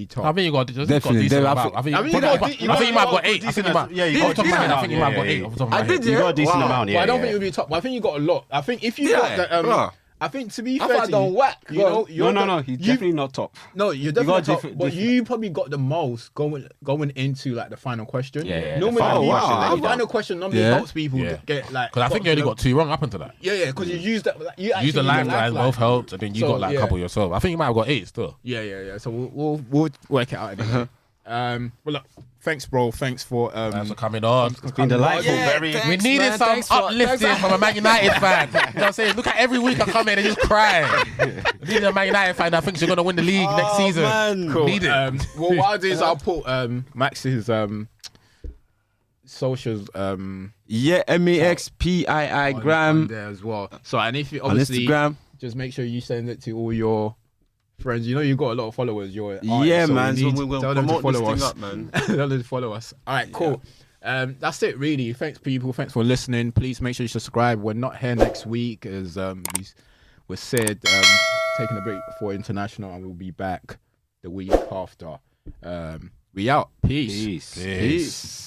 Speaker 1: top.
Speaker 3: I think you got just
Speaker 2: Definitely.
Speaker 3: decent
Speaker 2: I
Speaker 3: amount. I think
Speaker 1: mean,
Speaker 3: you
Speaker 1: you got-
Speaker 3: might
Speaker 1: you got-
Speaker 3: have got 8. I think you might.
Speaker 4: Yeah, you
Speaker 3: Off the top of my head, I
Speaker 4: got
Speaker 3: think you
Speaker 4: decent
Speaker 3: might have got
Speaker 4: amount,
Speaker 3: 8. Off the top of my
Speaker 2: I
Speaker 3: head.
Speaker 2: did, yeah.
Speaker 4: You got a decent
Speaker 2: Wow.
Speaker 4: amount,
Speaker 1: But
Speaker 4: yeah.
Speaker 1: I don't
Speaker 4: yeah.
Speaker 1: think you'll be top. But I think you got a lot. I think if you
Speaker 2: Yeah,
Speaker 1: got the
Speaker 2: bro.
Speaker 1: I think to be
Speaker 2: I
Speaker 1: fair
Speaker 2: thought I
Speaker 1: to
Speaker 2: done
Speaker 1: you,
Speaker 2: whack,
Speaker 1: you
Speaker 2: bro.
Speaker 1: know, you're
Speaker 4: No, he's definitely not top.
Speaker 1: No, you're
Speaker 4: got
Speaker 1: definitely
Speaker 4: a
Speaker 1: top,
Speaker 4: different-
Speaker 1: but
Speaker 4: different-
Speaker 1: you probably got the most going into like the final question.
Speaker 4: Yeah, the
Speaker 1: Normally,
Speaker 4: final
Speaker 1: the
Speaker 2: question,
Speaker 1: final
Speaker 2: yeah.
Speaker 1: final question normally
Speaker 2: Yeah.
Speaker 1: helps people
Speaker 3: Yeah.
Speaker 1: get like.
Speaker 3: Because I think you only got 2 wrong up until that.
Speaker 1: Yeah, because you used that. You actually
Speaker 3: Use the
Speaker 1: used
Speaker 3: lifeline, both helped, and then you
Speaker 1: So,
Speaker 3: got like a
Speaker 1: yeah.
Speaker 3: couple yourself. I think you might have got 8 still.
Speaker 1: Yeah. So we'll work it out anyway. Well, look, thanks, bro. Thanks for
Speaker 3: Thanks for coming on.
Speaker 4: It's been delightful. Very.
Speaker 3: We needed some uplifting from a Man United fan. You know what I'm saying? Look at every week I come in and just cry. We needed a Man United fan that thinks you're going to win the league next season.
Speaker 2: Man.
Speaker 1: cool.
Speaker 3: Need it.
Speaker 1: Well, what I'll do is I'll put Max's socials
Speaker 2: Yeah, MEXPII
Speaker 1: on
Speaker 2: gram
Speaker 1: there as well. So and if you
Speaker 2: on
Speaker 1: obviously
Speaker 2: Instagram.
Speaker 1: just make sure you send it to all your friends. You know you've got a lot of followers. You're
Speaker 2: Yeah,
Speaker 1: so
Speaker 2: man. So
Speaker 1: need
Speaker 2: we
Speaker 1: to
Speaker 2: will
Speaker 1: tell them to
Speaker 2: promote this
Speaker 1: follow
Speaker 2: thing
Speaker 1: us.
Speaker 2: up, man.
Speaker 1: Tell them to follow us. All right, cool. That's it, really. Thanks, people. Thanks for listening. Please make sure you subscribe. We're not here next week, as we said, taking a break for international, and we'll be back the week after. We out. Peace.
Speaker 4: Peace.
Speaker 2: Peace.